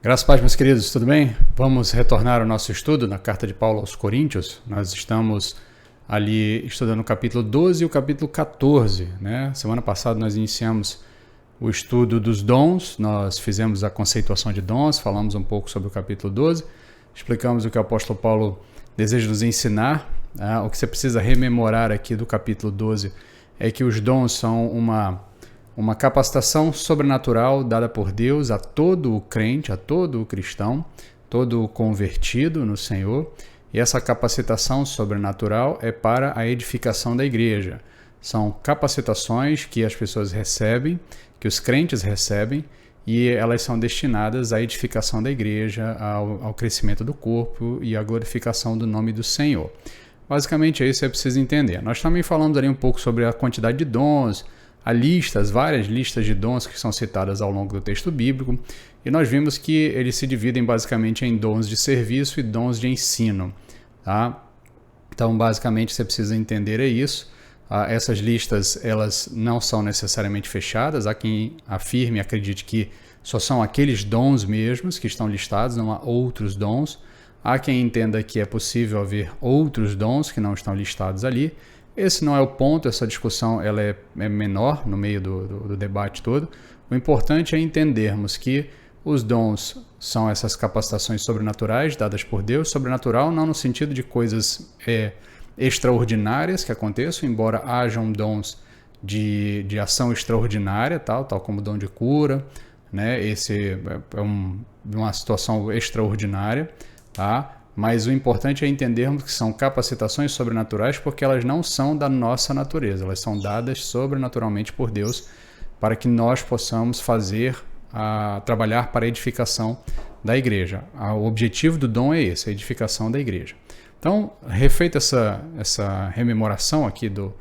Graças a Deus, meus queridos, tudo bem? Vamos retornar ao nosso estudo na carta de Paulo aos Coríntios. Nós estamos ali estudando o capítulo 12 e o capítulo 14, né? Semana passada nós iniciamos o estudo dos dons, nós fizemos a conceituação de dons, falamos um pouco sobre o capítulo 12, explicamos o que o apóstolo Paulo deseja nos ensinar. O que você precisa rememorar aqui do capítulo 12 é que os dons são uma capacitação sobrenatural dada por Deus a todo o crente, a todo o cristão, todo o convertido no Senhor. E essa capacitação sobrenatural é para a edificação da igreja. São capacitações que as pessoas recebem, que os crentes recebem, e elas são destinadas à edificação da igreja, ao crescimento do corpo e à glorificação do nome do Senhor. Basicamente é isso que você precisa entender. Nós também falamos ali um pouco sobre a quantidade de dons, as várias listas de dons que são citadas ao longo do texto bíblico, e nós vimos que eles se dividem basicamente em dons de serviço e dons de ensino, tá? Então, basicamente, você precisa entender isso. Essas listas, elas não são necessariamente fechadas. Há quem afirme e acredite que só são aqueles dons mesmos que estão listados, não há outros dons. Há quem entenda que é possível haver outros dons que não estão listados ali. Esse não é o ponto, essa discussão ela é menor no meio do debate todo. O importante é entendermos que os dons são essas capacitações sobrenaturais dadas por Deus, sobrenatural não no sentido de coisas extraordinárias que aconteçam, embora hajam dons de ação extraordinária, tal como o dom de cura, né? Esse é uma situação extraordinária, tá? Mas o importante é entendermos que são capacitações sobrenaturais porque elas não são da nossa natureza, elas são dadas sobrenaturalmente por Deus para que nós possamos trabalhar para a edificação da igreja. O objetivo do dom é esse, a edificação da igreja. Então, refeita essa rememoração aqui do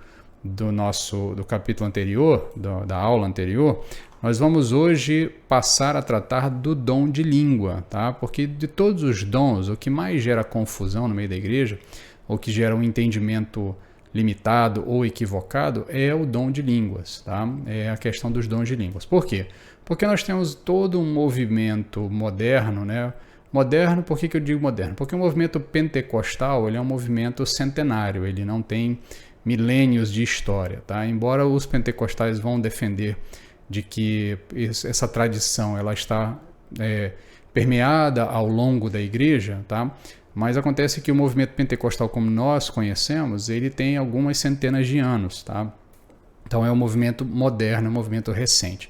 capítulo anterior, da aula anterior, nós vamos hoje passar a tratar do dom de língua, tá? Porque de todos os dons, o que mais gera confusão no meio da igreja, ou que gera um entendimento limitado ou equivocado, é o dom de línguas, tá? É a questão dos dons de línguas. Por quê? Porque nós temos todo um movimento moderno, né? Moderno, por que eu digo moderno? Porque o movimento pentecostal ele é um movimento centenário, ele não tem milênios de história, tá? Embora os pentecostais vão defender de que essa tradição ela está permeada ao longo da igreja, tá? Mas acontece que o movimento pentecostal como nós conhecemos, ele tem algumas centenas de anos, tá? Então é um movimento moderno, um movimento recente.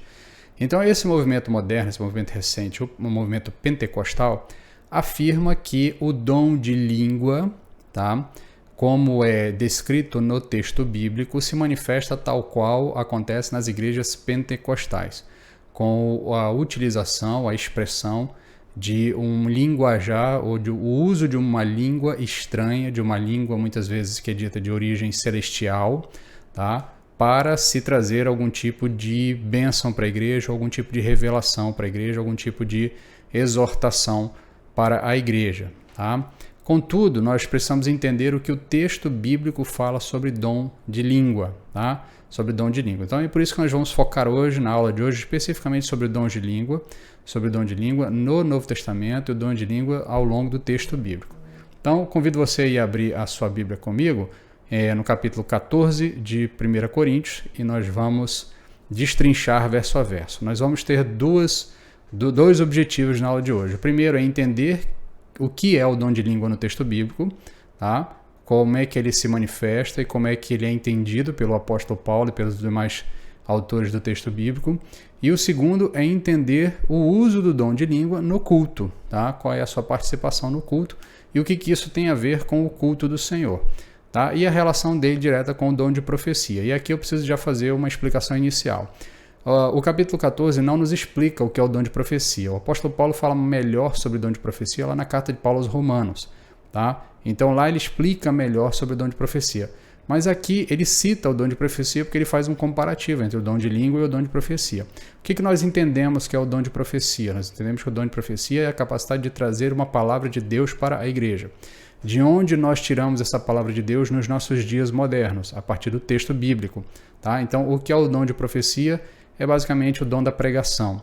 Então esse movimento moderno, esse movimento recente, o movimento pentecostal, afirma que o dom de língua, tá? Como é descrito no texto bíblico, se manifesta tal qual acontece nas igrejas pentecostais, com a utilização, a expressão de um linguajar ou o uso de uma língua estranha, de uma língua muitas vezes que é dita de origem celestial, tá? Para se trazer algum tipo de bênção para a igreja, algum tipo de revelação para a igreja, algum tipo de exortação para a igreja, tá? Contudo, nós precisamos entender o que o texto bíblico fala sobre dom de língua, tá? Sobre dom de língua. Então é por isso que nós vamos focar hoje, na aula de hoje, especificamente sobre dom de língua, no Novo Testamento e o dom de língua ao longo do texto bíblico. Então, convido você a ir abrir a sua Bíblia comigo, no capítulo 14 de 1 Coríntios, e nós vamos destrinchar verso a verso. Nós vamos ter dois objetivos na aula de hoje. O primeiro é entender o que é o dom de língua no texto bíblico, tá? Como é que ele se manifesta e como é que ele é entendido pelo apóstolo Paulo e pelos demais autores do texto bíblico. E o segundo é entender o uso do dom de língua no culto, tá? Qual é a sua participação no culto e o que isso tem a ver com o culto do Senhor, tá? E a relação dele direta com o dom de profecia. E aqui eu preciso já fazer uma explicação inicial. O capítulo 14 não nos explica o que é o dom de profecia. O apóstolo Paulo fala melhor sobre o dom de profecia lá na carta de Paulo aos Romanos, tá? Então lá ele explica melhor sobre o dom de profecia. Mas aqui ele cita o dom de profecia porque ele faz um comparativo entre o dom de língua e o dom de profecia. O que nós entendemos que é o dom de profecia? Nós entendemos que o dom de profecia é a capacidade de trazer uma palavra de Deus para a igreja. De onde nós tiramos essa palavra de Deus nos nossos dias modernos? A partir do texto bíblico, tá? Então o que é o dom de profecia? É basicamente o dom da pregação.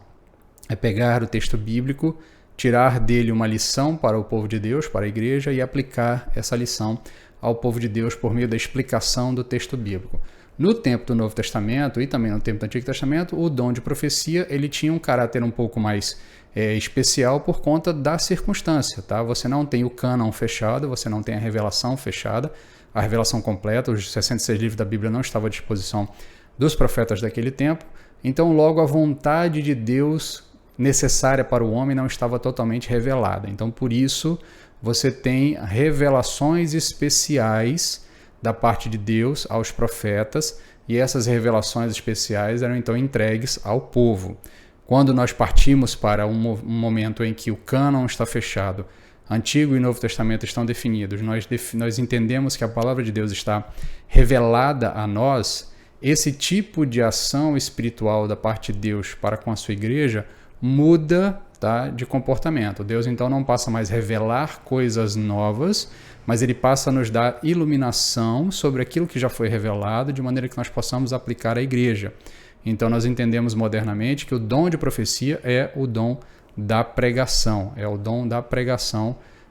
É pegar o texto bíblico tirar dele uma lição para o povo de Deus, para a igreja, e aplicar essa lição ao povo de Deus por meio da explicação do texto bíblico. No tempo do Novo Testamento e também no tempo do Antigo Testamento, o dom de profecia ele tinha um caráter um pouco mais especial por conta da circunstância. Tá? Você não tem o cânon fechado, você não tem a revelação fechada, a revelação completa, os 66 livros da Bíblia não estavam à disposição dos profetas daquele tempo, então logo a vontade de Deus necessária para o homem não estava totalmente revelada. Então por isso você tem revelações especiais da parte de Deus aos profetas, e essas revelações especiais eram então entregues ao povo. Quando nós partimos para um momento em que o cânon está fechado, Antigo e Novo Testamento estão definidos, nós entendemos que a palavra de Deus está revelada a nós, esse tipo de ação espiritual da parte de Deus para com a sua igreja muda, tá, de comportamento. Deus então não passa mais a revelar coisas novas, mas ele passa a nos dar iluminação sobre aquilo que já foi revelado, de maneira que nós possamos aplicar à igreja. Então nós entendemos modernamente que o dom de profecia é o dom da pregação,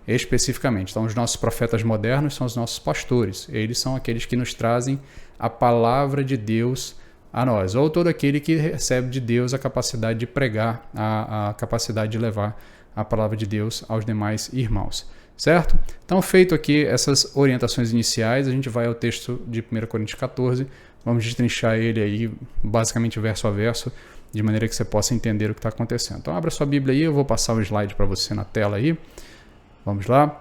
especificamente. Então os nossos profetas modernos são os nossos pastores, eles são aqueles que nos trazem a palavra de Deus a nós, ou todo aquele que recebe de Deus a capacidade de pregar, a capacidade de levar a palavra de Deus aos demais irmãos, certo? Então, feito aqui essas orientações iniciais, a gente vai ao texto de 1 Coríntios 14, vamos destrinchar ele aí, basicamente verso a verso, de maneira que você possa entender o que está acontecendo. Então, abra sua Bíblia aí, eu vou passar o slide para você na tela aí, vamos lá.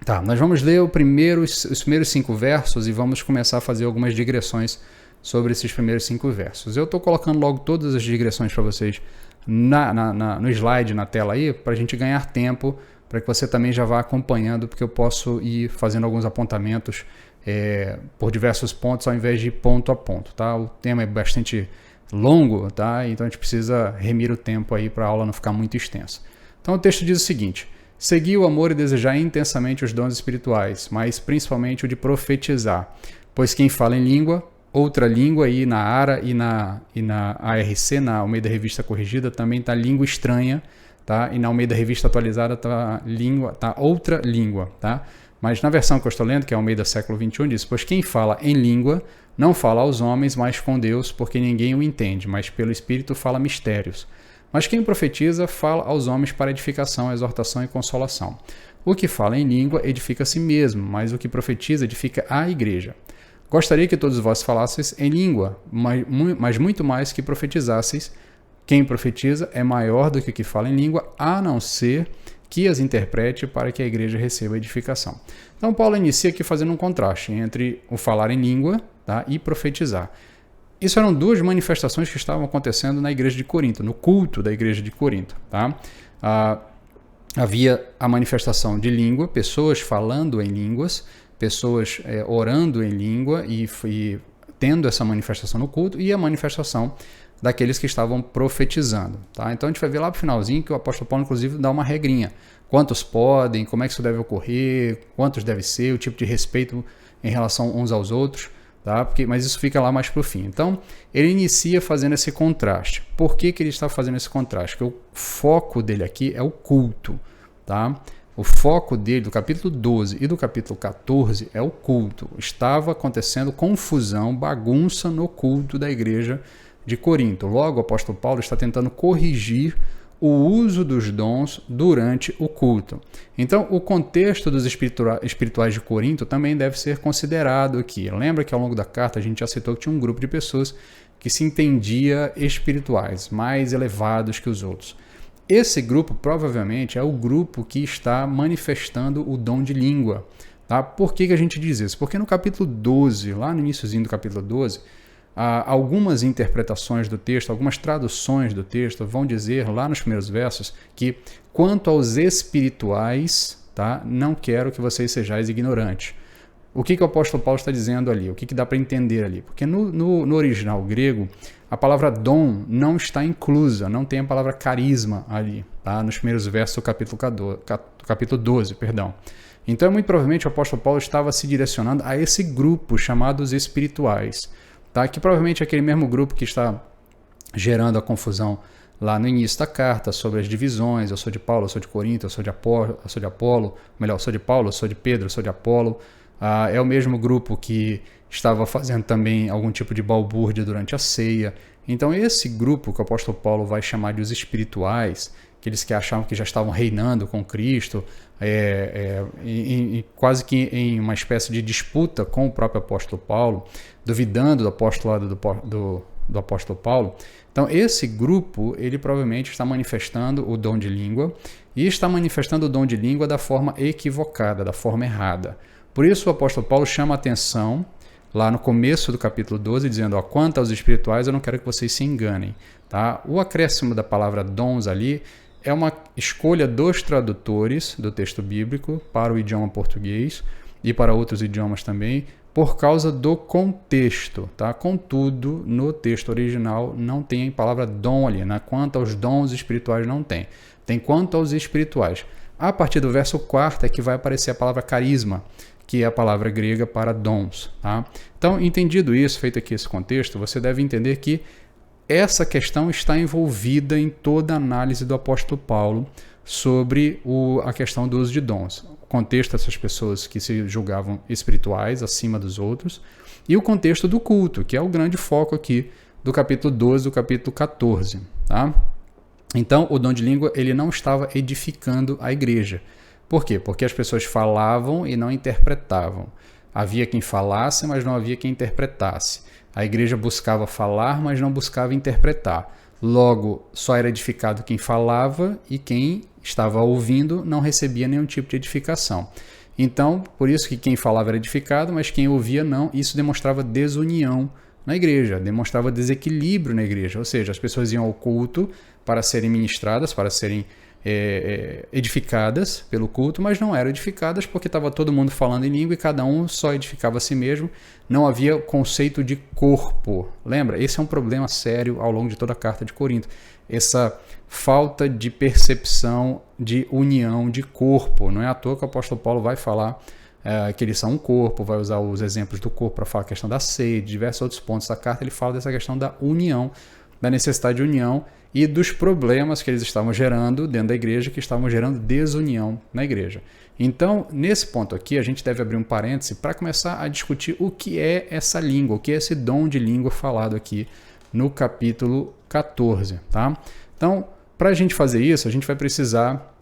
Tá, nós vamos ler os primeiros 5 versos e vamos começar a fazer algumas digressões sobre esses primeiros 5 versos. Eu estou colocando logo todas as digressões para vocês no slide, na tela aí, para a gente ganhar tempo, para que você também já vá acompanhando, porque eu posso ir fazendo alguns apontamentos por diversos pontos, ao invés de ir ponto a ponto. Tá? O tema é bastante longo, tá? Então a gente precisa remir o tempo aí para a aula não ficar muito extensa. Então o texto diz o seguinte: segui o amor e desejar intensamente os dons espirituais, mas principalmente o de profetizar, pois quem fala em língua, outra língua, aí na ARA e na ARC, na Almeida Revista Corrigida, também está língua estranha, tá? E na Almeida Revista Atualizada está outra língua, tá? Mas na versão que eu estou lendo, que é a Almeida Século XXI, diz: pois quem fala em língua não fala aos homens, mas com Deus, porque ninguém o entende, mas pelo Espírito fala mistérios. Mas quem profetiza fala aos homens para edificação, exortação e consolação. O que fala em língua edifica a si mesmo, mas o que profetiza edifica a igreja. Gostaria que todos vós falasseis em língua, mas muito mais que profetizasseis. Quem profetiza é maior do que o que fala em língua, a não ser que as interprete para que a igreja receba edificação. Então Paulo inicia aqui fazendo um contraste entre o falar em língua, tá, e profetizar. Isso eram 2 manifestações que estavam acontecendo na igreja de Corinto, no culto da igreja de Corinto. Tá? Havia a manifestação de língua, pessoas falando em línguas, pessoas orando em língua e tendo essa manifestação no culto, e a manifestação daqueles que estavam profetizando. Tá? Então a gente vai ver lá para o finalzinho que o apóstolo Paulo, inclusive, dá uma regrinha. Quantos podem, como é que isso deve ocorrer, quantos deve ser, o tipo de respeito em relação uns aos outros. Tá? Mas isso fica lá mais para o fim. Então ele inicia fazendo esse contraste. Por que ele está fazendo esse contraste? Porque o foco dele aqui é o culto. Tá? O foco dele, do capítulo 12 e do capítulo 14, é o culto. Estava acontecendo confusão, bagunça no culto da igreja de Corinto. Logo, o apóstolo Paulo está tentando corrigir o uso dos dons durante o culto. Então, o contexto dos espirituais de Corinto também deve ser considerado aqui. Lembra que ao longo da carta a gente já citou que tinha um grupo de pessoas que se entendia espirituais, mais elevados que os outros. Esse grupo provavelmente é o grupo que está manifestando o dom de língua. Tá? Por que a gente diz isso? Porque no capítulo 12, lá no iniciozinho do capítulo 12, algumas interpretações do texto, algumas traduções do texto vão dizer lá nos primeiros versos que quanto aos espirituais, tá, não quero que vocês sejais ignorantes. O que o apóstolo Paulo está dizendo ali? O que dá para entender ali? Porque no original grego, a palavra dom não está inclusa, não tem a palavra carisma ali, tá? Nos primeiros versos do capítulo 12. Então, muito provavelmente, o apóstolo Paulo estava se direcionando a esse grupo chamado os espirituais, tá? Que provavelmente é aquele mesmo grupo que está gerando a confusão lá no início da carta, sobre as divisões, eu sou de Paulo, eu sou de Corinto, eu sou de Apolo, melhor, eu sou de Paulo, eu sou de Pedro, eu sou de Apolo. É o mesmo grupo que estava fazendo também algum tipo de balbúrdia durante a ceia. Então esse grupo que o apóstolo Paulo vai chamar de os espirituais, aqueles que achavam que já estavam reinando com Cristo, quase que em uma espécie de disputa com o próprio apóstolo Paulo, duvidando do apostolado do apóstolo Paulo. Então esse grupo, ele provavelmente está manifestando o dom de língua e está manifestando o dom de língua da forma equivocada, da forma errada. Por isso o apóstolo Paulo chama a atenção lá no começo do capítulo 12, dizendo, quanto aos espirituais, eu não quero que vocês se enganem. Tá? O acréscimo da palavra dons ali é uma escolha dos tradutores do texto bíblico para o idioma português e para outros idiomas também, por causa do contexto. Tá? Contudo, no texto original não tem a palavra dom ali, né? Quanto aos dons espirituais não tem. Tem quanto aos espirituais. A partir do verso 4 é que vai aparecer a palavra carisma, que é a palavra grega para dons. Tá? Então, entendido isso, feito aqui esse contexto, você deve entender que essa questão está envolvida em toda a análise do apóstolo Paulo sobre a questão do uso de dons. O contexto dessas pessoas que se julgavam espirituais acima dos outros e o contexto do culto, que é o grande foco aqui do capítulo 12 do capítulo 14. Tá? Então, o dom de língua ele não estava edificando a igreja. Por quê? Porque as pessoas falavam e não interpretavam. Havia quem falasse, mas não havia quem interpretasse. A igreja buscava falar, mas não buscava interpretar. Logo, só era edificado quem falava e quem estava ouvindo não recebia nenhum tipo de edificação. Então, por isso que quem falava era edificado, mas quem ouvia não. Isso demonstrava desunião na igreja, demonstrava desequilíbrio na igreja. Ou seja, as pessoas iam ao culto para serem ministradas, para serem edificadas pelo culto, mas não eram edificadas porque estava todo mundo falando em língua e cada um só edificava a si mesmo. Não havia conceito de corpo. Lembra? Esse é um problema sério ao longo de toda a carta de Corinto. Essa falta de percepção de união de corpo. Não é à toa que o apóstolo Paulo vai falar que eles são um corpo, vai usar os exemplos do corpo para falar a questão da ceia, de diversos outros pontos da carta. Ele fala dessa questão da união, da necessidade de união e dos problemas que eles estavam gerando dentro da igreja, que estavam gerando desunião na igreja. Então, nesse ponto aqui, a gente deve abrir um parêntese para começar a discutir o que é essa língua, o que é esse dom de língua falado aqui no capítulo 14. Tá? Então, para a gente fazer isso, a gente vai precisar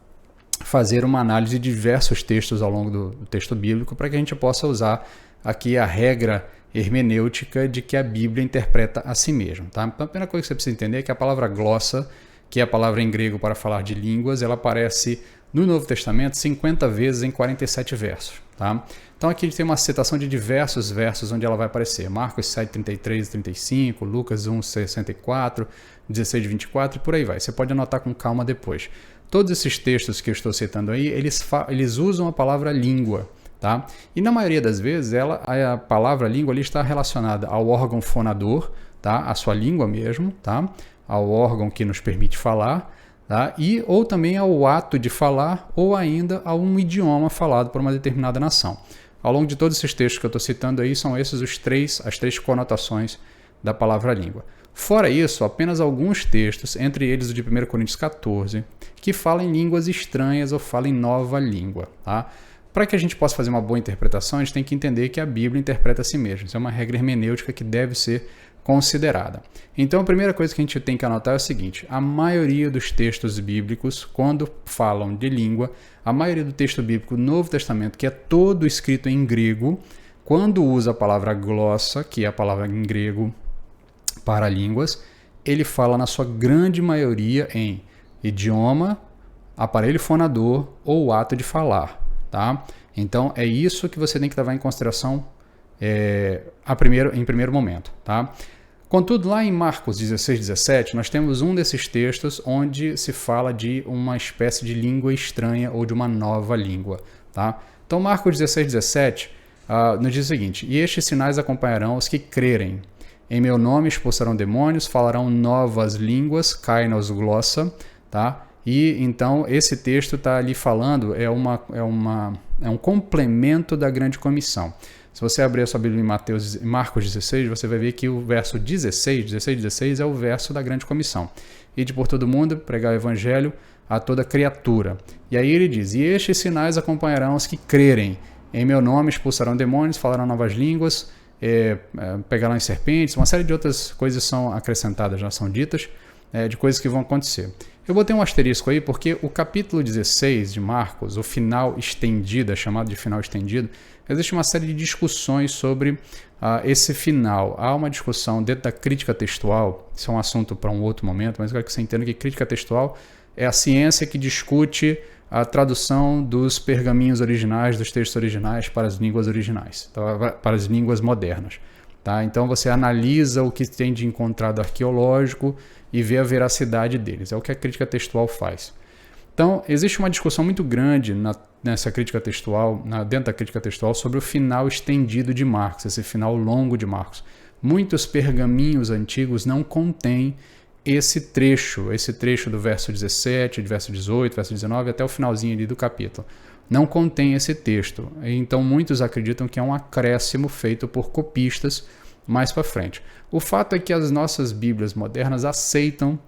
fazer uma análise de diversos textos ao longo do texto bíblico para que a gente possa usar aqui a regra hermenêutica de que a Bíblia interpreta a si mesma. Tá? Então, a primeira coisa que você precisa entender é que a palavra glossa, que é a palavra em grego para falar de línguas, ela aparece no Novo Testamento 50 vezes em 47 versos. Tá? Então aqui a gente tem uma citação de diversos versos onde ela vai aparecer. Marcos 7, 33 e 35, Lucas 1, 64, 16 e 24 e por aí vai. Você pode anotar com calma depois. Todos esses textos que eu estou citando aí, eles usam a palavra língua. Tá? E na maioria das vezes a palavra língua ali está relacionada ao órgão fonador, tá? A sua língua mesmo, tá? Ao órgão que nos permite falar, tá? Ou também ao ato de falar ou ainda a um idioma falado por uma determinada nação. Ao longo de todos esses textos que eu estou citando aí, são esses as três conotações da palavra língua. Fora isso, apenas alguns textos, entre eles o de 1 Coríntios 14, que falam em línguas estranhas ou falam em nova língua, tá? Para que a gente possa fazer uma boa interpretação, a gente tem que entender que a Bíblia interpreta a si mesma. Isso é uma regra hermenêutica que deve ser considerada. Então, a primeira coisa que a gente tem que anotar é o seguinte: a maioria dos textos bíblicos, quando falam de língua, a maioria do texto bíblico do Novo Testamento, que é todo escrito em grego, quando usa a palavra glossa, que é a palavra em grego para línguas, ele fala na sua grande maioria em idioma, aparelho fonador ou ato de falar. Tá? Então é isso que você tem que levar em consideração em primeiro momento. Tá? Contudo, lá em Marcos 16, 17, nós temos um desses textos onde se fala de uma espécie de língua estranha ou de uma nova língua. Tá? Então Marcos 16, 17 nos diz o seguinte: e estes sinais acompanharão os que crerem. Em meu nome expulsarão demônios, falarão novas línguas, kainos glossa, tá? E então esse texto está ali falando, é um complemento da grande comissão. Se você abrir a sua Bíblia em Marcos 16, você vai ver que o verso 16 é o verso da grande comissão. Ide por todo mundo, pregar o evangelho a toda criatura. E aí ele diz, e estes sinais acompanharão os que crerem. Em meu nome expulsarão demônios, falarão novas línguas, pegarão em serpentes, uma série de outras coisas são acrescentadas, já são ditas, de coisas que vão acontecer. Eu botei um asterisco aí porque o capítulo 16 de Marcos, o final estendido, é chamado de final estendido, existe uma série de discussões sobre esse final. Há uma discussão dentro da crítica textual, isso é um assunto para um outro momento, mas eu quero que você entenda que crítica textual é a ciência que discute a tradução dos pergaminhos originais, dos textos originais para as línguas originais, para as línguas modernas. Tá? Então você analisa o que tem de encontrado arqueológico e vê a veracidade deles. É o que a crítica textual faz. Então, existe uma discussão muito grande nessa crítica textual, dentro da crítica textual, sobre o final estendido de Marcos, esse final longo de Marcos. Muitos pergaminhos antigos não contêm esse trecho do verso 17, do verso 18, verso 19, até o finalzinho ali do capítulo. Não contém esse texto. Então, muitos acreditam que é um acréscimo feito por copistas mais para frente. O fato é que as nossas Bíblias modernas aceitam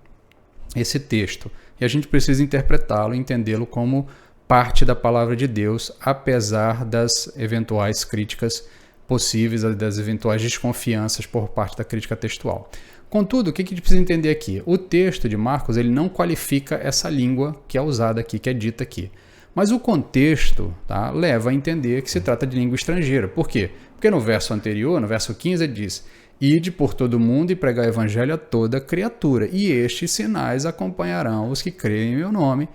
esse texto e a gente precisa interpretá-lo, entendê-lo como parte da palavra de Deus, apesar das eventuais críticas possíveis, das eventuais desconfianças por parte da crítica textual. Contudo, o que a gente precisa entender aqui? O texto de Marcos ele não qualifica essa língua que é usada aqui, que é dita aqui. Mas o contexto leva a entender que se trata de língua estrangeira. Por quê? Porque no verso anterior, no verso 15, ele diz: ide por todo mundo e pregar o evangelho a toda criatura, e estes sinais acompanharão os que crerem em meu nome.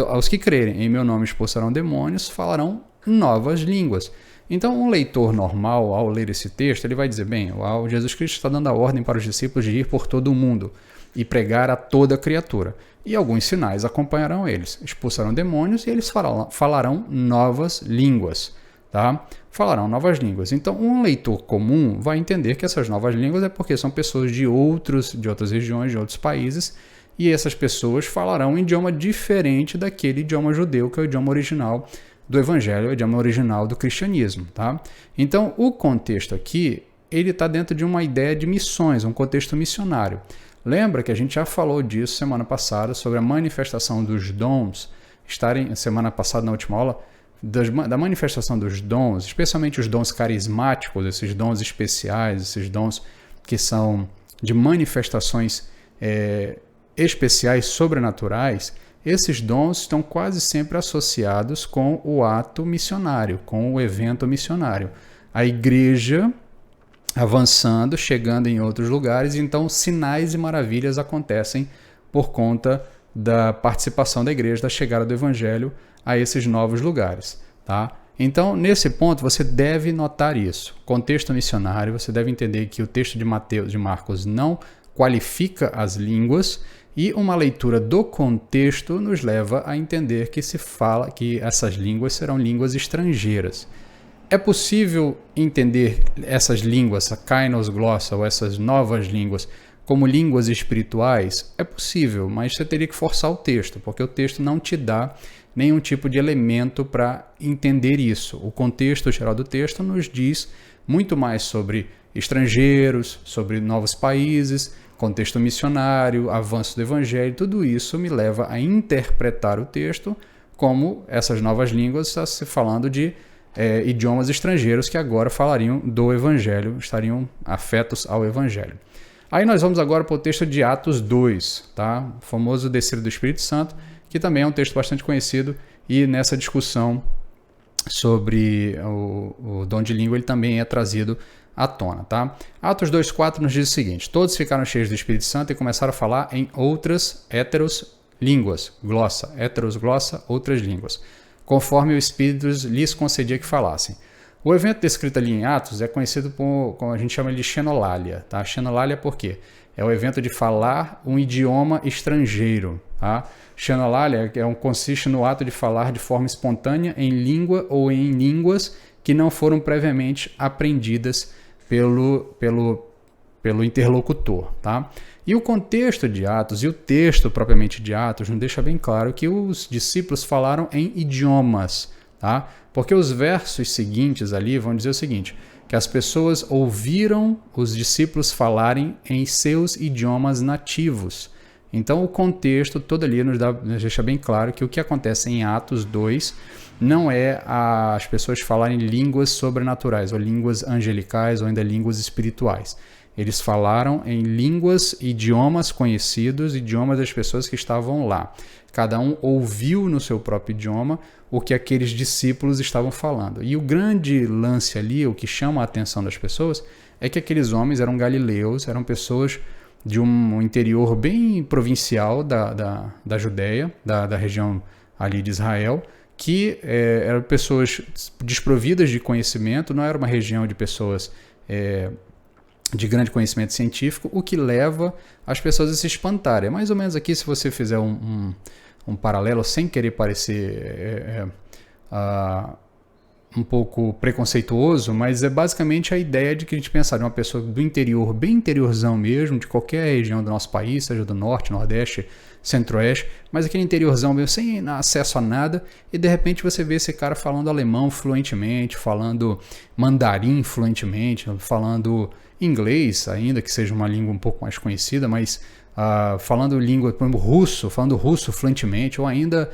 Aos que crerem em meu nome expulsarão demônios, falarão novas línguas. Então, um leitor normal, ao ler esse texto, ele vai dizer, bem, Jesus Cristo está dando a ordem para os discípulos de ir por todo o mundo e pregar a toda criatura. E alguns sinais acompanharão eles. Expulsarão demônios e eles falarão novas línguas. Tá? Falarão novas línguas. Então, um leitor comum vai entender que essas novas línguas é porque são pessoas de outras regiões, de outros países, e essas pessoas falarão um idioma diferente daquele idioma judeu, que é o idioma original do evangelho, o idioma original do cristianismo. Tá? Então, o contexto aqui, ele está dentro de uma ideia de missões, um contexto missionário. Lembra que a gente já falou disso semana passada, sobre a manifestação dos dons, semana passada na última aula, da manifestação dos dons, especialmente os dons carismáticos, esses dons especiais, esses dons que são de manifestações especiais, sobrenaturais. Esses dons estão quase sempre associados com o ato missionário, com o evento missionário. A igreja avançando, chegando em outros lugares, então sinais e maravilhas acontecem por conta da participação da igreja, da chegada do evangelho a esses novos lugares. Tá? Então, nesse ponto, você deve notar isso. Contexto missionário, você deve entender que o texto de Marcos não qualifica as línguas, e uma leitura do contexto nos leva a entender que se fala que essas línguas serão línguas estrangeiras. É possível entender essas línguas, a kainos glossa, ou essas novas línguas, como línguas espirituais? É possível, mas você teria que forçar o texto, porque o texto não te dá nenhum tipo de elemento para entender isso. O contexto geral do texto nos diz muito mais sobre estrangeiros, sobre novos países, contexto missionário, avanço do evangelho. Tudo isso me leva a interpretar o texto como essas novas línguas, está se falando de idiomas estrangeiros que agora falariam do evangelho, estariam afetos ao evangelho. Aí nós vamos agora para o texto de Atos 2, tá? O famoso descer do Espírito Santo, que também é um texto bastante conhecido, e nessa discussão sobre o dom de língua ele também é trazido à tona. Tá? Atos 2,4 nos diz o seguinte: todos ficaram cheios do Espírito Santo e começaram a falar em outras línguas, glossa, glossa, outras línguas, conforme o Espírito lhes concedia que falassem. O evento descrito ali em Atos é conhecido como a gente chama de xenolalia. Tá? Xenolalia por quê? É o evento de falar um idioma estrangeiro. Tá? Xenolalia consiste no ato de falar de forma espontânea em língua ou em línguas que não foram previamente aprendidas pelo interlocutor. Tá? E o contexto de Atos e o texto propriamente de Atos nos deixa bem claro que os discípulos falaram em idiomas. Tá? Porque os versos seguintes ali vão dizer o seguinte, que as pessoas ouviram os discípulos falarem em seus idiomas nativos. Então o contexto todo ali nos deixa bem claro que o que acontece em Atos 2 não é as pessoas falarem línguas sobrenaturais, ou línguas angelicais, ou ainda línguas espirituais. Eles falaram em línguas, idiomas conhecidos, idiomas das pessoas que estavam lá. Cada um ouviu no seu próprio idioma o que aqueles discípulos estavam falando. E o grande lance ali, o que chama a atenção das pessoas, é que aqueles homens eram galileus, eram pessoas de um interior bem provincial da Judéia, da região ali de Israel, que eram pessoas desprovidas de conhecimento, não era uma região de pessoas de grande conhecimento científico, o que leva as pessoas a se espantarem. É mais ou menos aqui, se você fizer um paralelo, sem querer parecer um pouco preconceituoso, mas é basicamente a ideia de que a gente pensar em uma pessoa do interior, bem interiorzão mesmo, de qualquer região do nosso país, seja do norte, nordeste, centro-oeste, mas aquele interiorzão mesmo, sem acesso a nada, e de repente você vê esse cara falando alemão fluentemente, falando mandarim fluentemente, falando inglês ainda, que seja uma língua um pouco mais conhecida, mas falando língua, por exemplo, falando russo fluentemente, ou ainda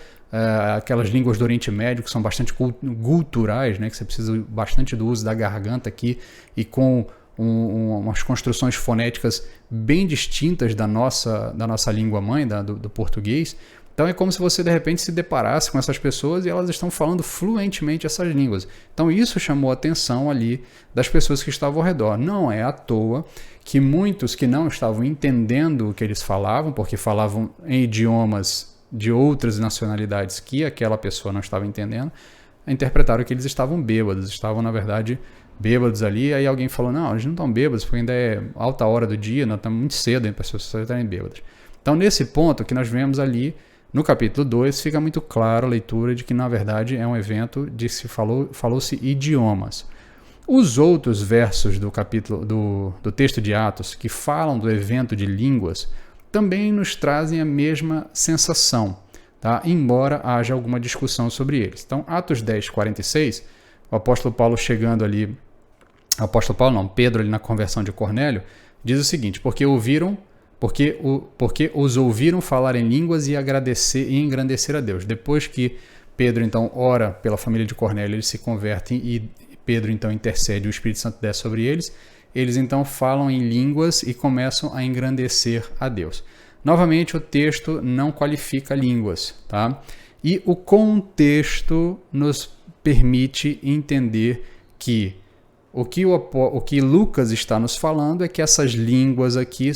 aquelas línguas do Oriente Médio que são bastante culturais, né, que você precisa bastante do uso da garganta aqui e com umas construções fonéticas bem distintas da nossa língua mãe, do português. Então é como se você de repente se deparasse com essas pessoas e elas estão falando fluentemente essas línguas. Então isso chamou a atenção ali das pessoas que estavam ao redor. Não é à toa que muitos que não estavam entendendo o que eles falavam, porque falavam em idiomas de outras nacionalidades que aquela pessoa não estava entendendo, interpretaram que eles estavam bêbados, estavam na verdade bêbados ali. Aí alguém falou, não, eles não estão bêbados porque ainda é alta hora do dia, não estamos muito cedo para as pessoas estarem bêbadas. Então nesse ponto que nós vemos ali no capítulo 2 fica muito claro a leitura de que na verdade é um evento de se falou-se idiomas. Os outros versos do capítulo do texto de Atos que falam do evento de línguas também nos trazem a mesma sensação, tá? Embora haja alguma discussão sobre eles. Então, Atos 10, 46, o apóstolo Paulo chegando ali, Pedro ali na conversão de Cornélio, diz o seguinte, porque os ouviram falar em línguas e engrandecer a Deus. Depois que Pedro então ora pela família de Cornélio, eles se convertem e Pedro então intercede, o Espírito Santo desce sobre eles. Eles então falam em línguas e começam a engrandecer a Deus. Novamente, o texto não qualifica línguas, tá? E o contexto nos permite entender que o que Lucas está nos falando é que essas línguas aqui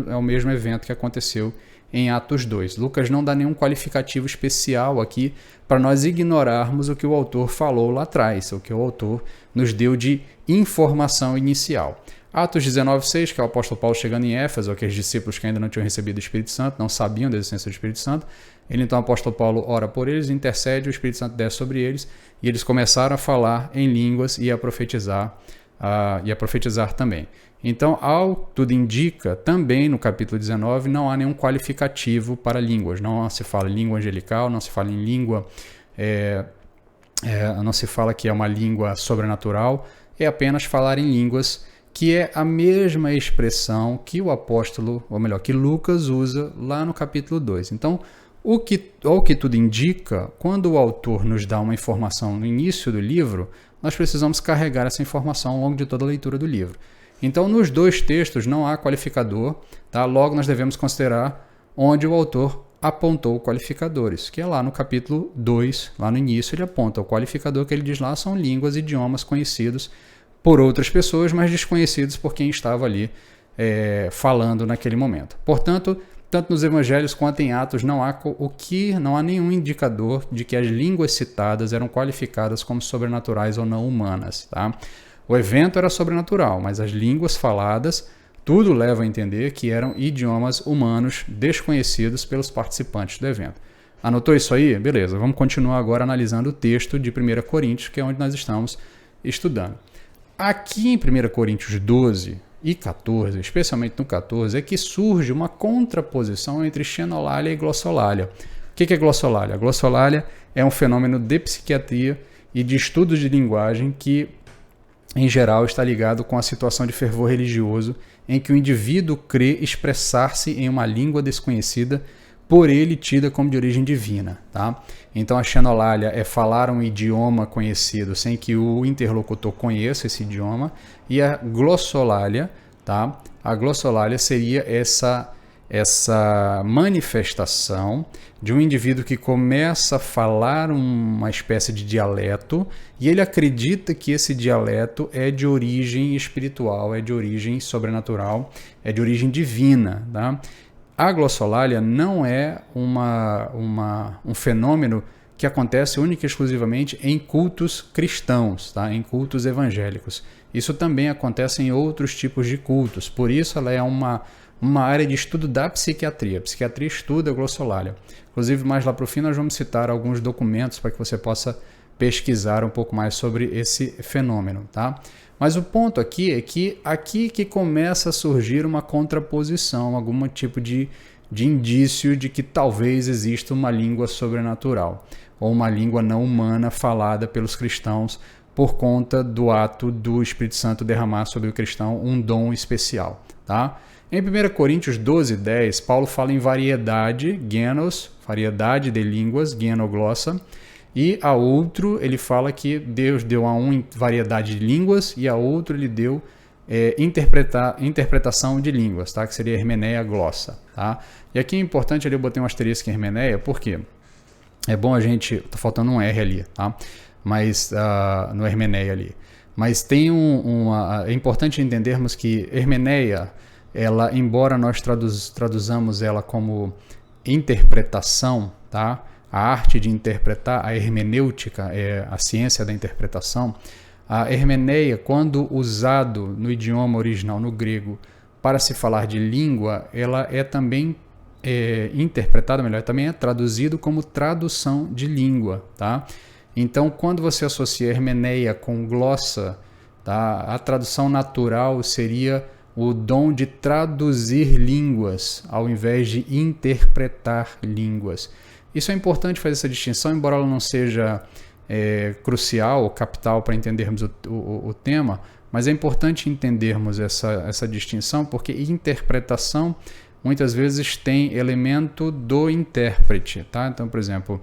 é o mesmo evento que aconteceu em Atos 2. Lucas não dá nenhum qualificativo especial aqui para nós ignorarmos o que o autor falou lá atrás, o que o autor nos deu de informação inicial. Atos 19:6, que é o apóstolo Paulo chegando em Éfeso, aqueles discípulos que ainda não tinham recebido o Espírito Santo, não sabiam da existência do Espírito Santo. Então o apóstolo Paulo ora por eles, intercede, o Espírito Santo desce sobre eles e eles começaram a falar em línguas e a profetizar também. Então, ao tudo indica, também no capítulo 19 não há nenhum qualificativo para línguas. Não se fala em língua angelical, não se fala em língua, não se fala que é uma língua sobrenatural, é apenas falar em línguas, que é a mesma expressão que o apóstolo, ou melhor, que Lucas usa lá no capítulo 2. Então, ao que tudo indica, quando o autor nos dá uma informação no início do livro, nós precisamos carregar essa informação ao longo de toda a leitura do livro. Então, nos dois textos não há qualificador, tá? Logo nós devemos considerar onde o autor apontou qualificadores, que é lá no capítulo 2, lá no início ele aponta o qualificador que ele diz lá são línguas e idiomas conhecidos por outras pessoas, mas desconhecidos por quem estava ali falando naquele momento. Portanto, tanto nos evangelhos quanto em Atos não há nenhum indicador de que as línguas citadas eram qualificadas como sobrenaturais ou não humanas, tá? O evento era sobrenatural, mas as línguas faladas, tudo leva a entender que eram idiomas humanos desconhecidos pelos participantes do evento. Anotou isso aí? Beleza, vamos continuar agora analisando o texto de 1 Coríntios, que é onde nós estamos estudando. Aqui em 1 Coríntios 12 e 14, especialmente no 14, é que surge uma contraposição entre xenolália e glossolalia. O que é glossolalia? A glossolalia é um fenômeno de psiquiatria e de estudos de linguagem que, em geral, está ligado com a situação de fervor religioso em que o indivíduo crê expressar-se em uma língua desconhecida, por ele tida como de origem divina. Tá? Então a xenolalia é falar um idioma conhecido sem que o interlocutor conheça esse idioma, e a glossolalia, tá? A glossolalia seria essa manifestação de um indivíduo que começa a falar uma espécie de dialeto e ele acredita que esse dialeto é de origem espiritual, é de origem sobrenatural, é de origem divina. Tá? A glossolalia não é um fenômeno que acontece única e exclusivamente em cultos cristãos, tá? Em cultos evangélicos. Isso também acontece em outros tipos de cultos, por isso ela é uma área de estudo da psiquiatria. A psiquiatria estuda a glossolalia. Inclusive, mais lá para o fim, nós vamos citar alguns documentos para que você possa pesquisar um pouco mais sobre esse fenômeno. Tá? Mas o ponto aqui é que aqui que começa a surgir uma contraposição, algum tipo de indício de que talvez exista uma língua sobrenatural, ou uma língua não humana falada pelos cristãos por conta do ato do Espírito Santo derramar sobre o cristão um dom especial. Tá? Em 1 Coríntios 12:10, Paulo fala em variedade, genos, variedade de línguas, genoglossa, e a outro ele fala que Deus deu a um variedade de línguas e a outro ele deu interpretação de línguas, tá? Que seria hermeneia glossa. Tá? E aqui é importante, ali eu botei um asterisco em hermeneia, porque é bom a gente... Tá faltando um R ali, tá? Mas no hermeneia ali. Mas tem é importante entendermos que hermeneia, ela, embora nós traduzamos ela como interpretação, tá? A arte de interpretar, a hermenêutica, é a ciência da interpretação. A hermeneia, quando usado no idioma original, no grego, para se falar de língua, ela é também interpretada, melhor, também é traduzido como tradução de língua, tá? Então, quando você associa hermeneia com glossa, tá? A tradução natural seria o dom de traduzir línguas, ao invés de interpretar línguas. Isso é importante fazer essa distinção, embora ela não seja crucial ou capital para entendermos o tema, mas é importante entendermos essa distinção, porque interpretação muitas vezes tem elemento do intérprete. Tá? Então, por exemplo,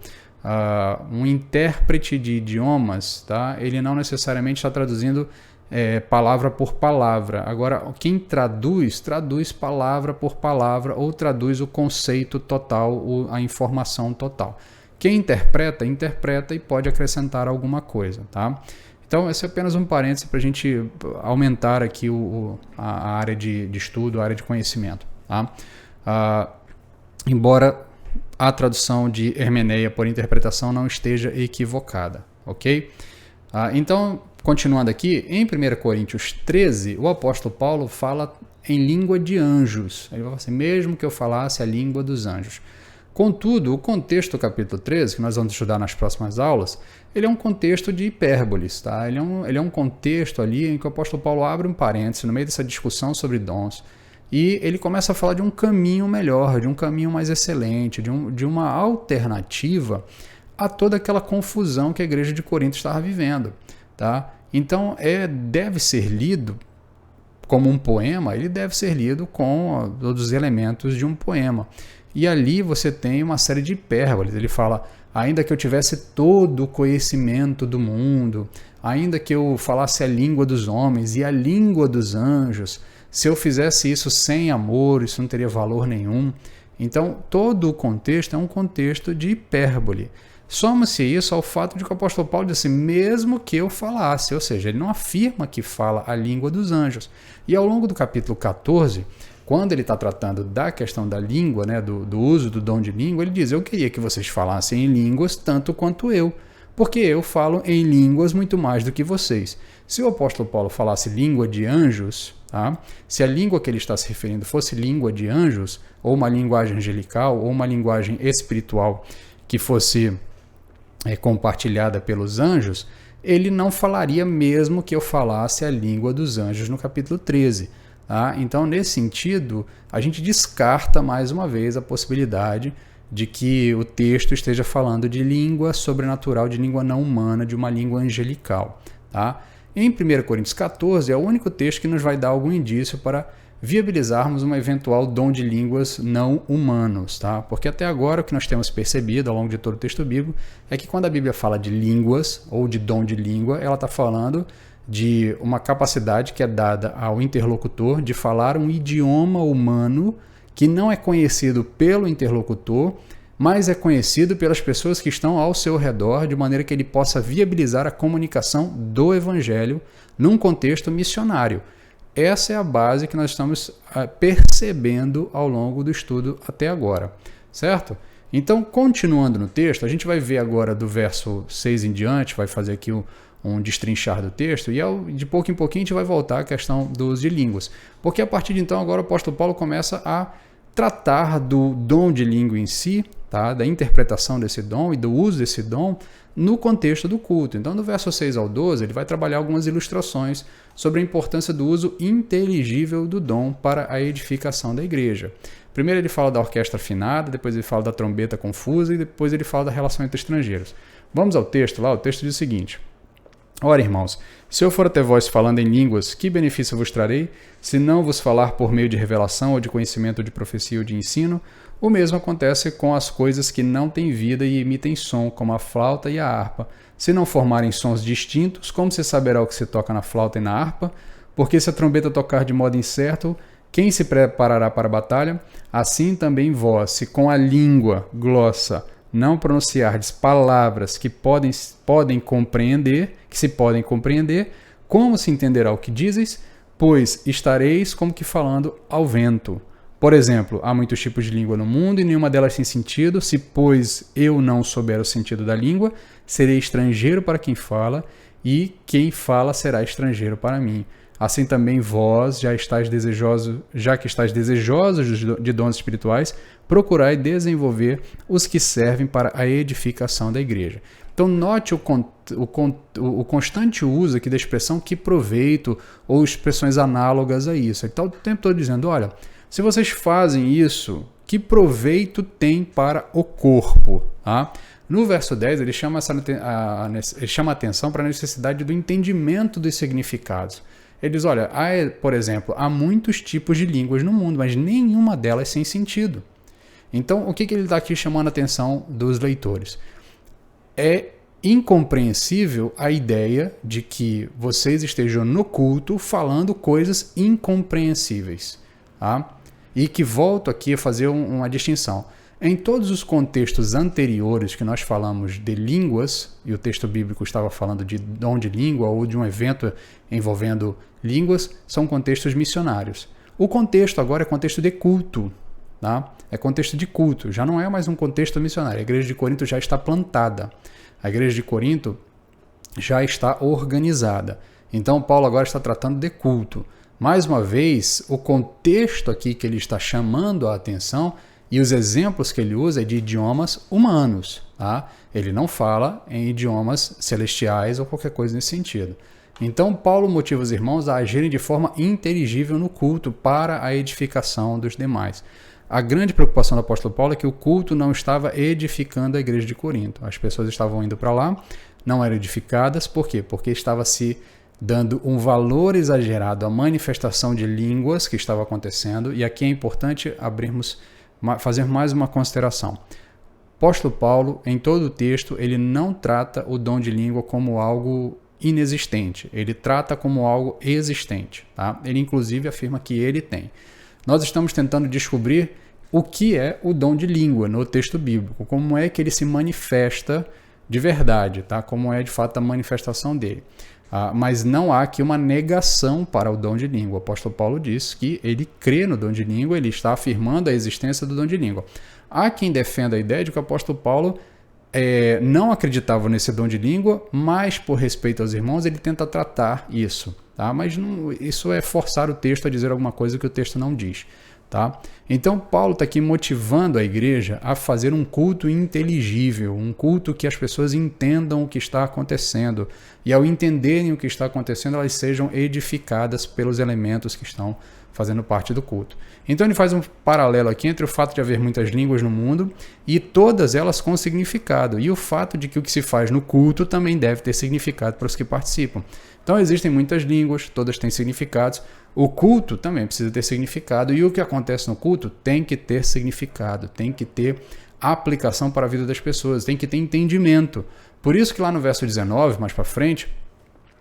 um intérprete de idiomas, tá? Ele não necessariamente está traduzindo palavra por palavra. Agora, quem traduz palavra por palavra ou traduz o conceito total, a informação total. Quem interpreta e pode acrescentar alguma coisa. Tá? Então, esse é apenas um parêntese para a gente aumentar aqui a área de estudo, a área de conhecimento. Tá? Embora a tradução de hermeneia por interpretação não esteja equivocada. Ok? Então, continuando aqui, em 1 Coríntios 13, o apóstolo Paulo fala em língua de anjos. Ele vai falar assim, mesmo que eu falasse a língua dos anjos. Contudo, o contexto do capítulo 13, que nós vamos estudar nas próximas aulas, ele é um contexto de hipérboles. Tá? Ele é um contexto ali em que o apóstolo Paulo abre um parêntese no meio dessa discussão sobre dons e ele começa a falar de um caminho melhor, de um caminho mais excelente, de uma alternativa a toda aquela confusão que a igreja de Corinto estava vivendo. Tá? Então, deve ser lido como um poema, ele deve ser lido com todos os elementos de um poema. E ali você tem uma série de hipérboles. Ele fala, ainda que eu tivesse todo o conhecimento do mundo, ainda que eu falasse a língua dos homens e a língua dos anjos, se eu fizesse isso sem amor, isso não teria valor nenhum. Então, todo o contexto é um contexto de hipérbole. Soma-se isso ao fato de que o apóstolo Paulo disse, mesmo que eu falasse, ou seja, ele não afirma que fala a língua dos anjos. E ao longo do capítulo 14, quando ele está tratando da questão da língua, né, do uso do dom de língua, ele diz, eu queria que vocês falassem em línguas tanto quanto eu, porque eu falo em línguas muito mais do que vocês. Se o apóstolo Paulo falasse língua de anjos, tá? Se a língua que ele está se referindo fosse língua de anjos, ou uma linguagem angelical, ou uma linguagem espiritual que fosse compartilhada pelos anjos, ele não falaria mesmo que eu falasse a língua dos anjos no capítulo 13. Tá? Então, nesse sentido, a gente descarta mais uma vez a possibilidade de que o texto esteja falando de língua sobrenatural, de língua não humana, de uma língua angelical. Tá? Em 1 Coríntios 14 é o único texto que nos vai dar algum indício para viabilizarmos um eventual dom de línguas não humanos, tá? Porque até agora o que nós temos percebido ao longo de todo o texto bíblico é que quando a Bíblia fala de línguas ou de dom de língua, ela está falando de uma capacidade que é dada ao interlocutor de falar um idioma humano que não é conhecido pelo interlocutor, mas é conhecido pelas pessoas que estão ao seu redor, de maneira que ele possa viabilizar a comunicação do Evangelho num contexto missionário. Essa é a base que nós estamos percebendo ao longo do estudo até agora, certo? Então, continuando no texto, a gente vai ver agora do verso 6 em diante, vai fazer aqui um destrinchar do texto, e de pouco em pouquinho a gente vai voltar à questão do uso de línguas. Porque a partir de então, agora o apóstolo Paulo começa a tratar do dom de língua em si, tá? Da interpretação desse dom e do uso desse dom no contexto do culto. Então, do verso 6 ao 12, ele vai trabalhar algumas ilustrações sobre a importância do uso inteligível do dom para a edificação da igreja. Primeiro ele fala da orquestra afinada, depois ele fala da trombeta confusa e depois ele fala da relação entre estrangeiros. Vamos ao texto lá, o texto diz o seguinte: Ora, irmãos, se eu for até vós falando em línguas, que benefício vos trarei, se não vos falar por meio de revelação ou de conhecimento de profecia ou de ensino? O mesmo acontece com as coisas que não têm vida e emitem som, como a flauta e a harpa. Se não formarem sons distintos, como se saberá o que se toca na flauta e na harpa? Porque se a trombeta tocar de modo incerto, quem se preparará para a batalha? Assim também vós, se com a língua, glossa, não pronunciardes palavras que se podem compreender, como se entenderá o que dizes? Pois estareis como que falando ao vento. Por exemplo, há muitos tipos de língua no mundo e nenhuma delas tem sentido. Se, pois, eu não souber o sentido da língua, serei estrangeiro para quem fala, e quem fala será estrangeiro para mim. Assim também vós, já que estáis desejosos de dons espirituais, procurai desenvolver os que servem para a edificação da igreja. Então, note o constante uso aqui da expressão que proveito, ou expressões análogas a isso. Ele está o tempo todo dizendo, olha, se vocês fazem isso, que proveito tem para o corpo? Tá? No verso 10, ele chama a atenção para a necessidade do entendimento dos significados. Ele diz, olha, por exemplo, há muitos tipos de línguas no mundo, mas nenhuma delas sem sentido. Então, o que ele está aqui chamando a atenção dos leitores? É incompreensível a ideia de que vocês estejam no culto falando coisas incompreensíveis. Tá? E que volto aqui a fazer uma distinção. Em todos os contextos anteriores que nós falamos de línguas, e o texto bíblico estava falando de dom de língua ou de um evento envolvendo línguas, são contextos missionários. O contexto agora é contexto de culto. Tá? É contexto de culto, já não é mais um contexto missionário. A igreja de Corinto já está plantada. A igreja de Corinto já está organizada. Então, Paulo agora está tratando de culto. Mais uma vez, o contexto aqui que ele está chamando a atenção e os exemplos que ele usa é de idiomas humanos. Tá? Ele não fala em idiomas celestiais ou qualquer coisa nesse sentido. Então, Paulo motiva os irmãos a agirem de forma inteligível no culto para a edificação dos demais. A grande preocupação do apóstolo Paulo é que o culto não estava edificando a igreja de Corinto. As pessoas estavam indo para lá, não eram edificadas. Por quê? Porque estava se dando um valor exagerado à manifestação de línguas que estava acontecendo. E aqui é importante fazer mais uma consideração. O apóstolo Paulo, em todo o texto, ele não trata o dom de língua como algo inexistente. Ele trata como algo existente. Tá? Ele, inclusive, afirma que ele tem. Nós estamos tentando descobrir o que é o dom de língua no texto bíblico, como é que ele se manifesta de verdade, tá? Como é de fato a manifestação dele. Mas não há aqui uma negação para o dom de língua. O apóstolo Paulo diz que ele crê no dom de língua, ele está afirmando a existência do dom de língua. Há quem defenda a ideia de que o apóstolo Paulo não acreditava nesse dom de língua, mas por respeito aos irmãos ele tenta tratar isso. Tá? Mas isso é forçar o texto a dizer alguma coisa que o texto não diz. Tá? Então Paulo está aqui motivando a igreja a fazer um culto inteligível, um culto que as pessoas entendam o que está acontecendo e ao entenderem o que está acontecendo elas sejam edificadas pelos elementos que estão fazendo parte do culto. Então ele faz um paralelo aqui entre o fato de haver muitas línguas no mundo e todas elas com significado, e o fato de que o que se faz no culto também deve ter significado para os que participam. Então existem muitas línguas, todas têm significados, o culto também precisa ter significado, e o que acontece no culto tem que ter significado, tem que ter aplicação para a vida das pessoas, tem que ter entendimento. Por isso que lá no verso 19, mais para frente,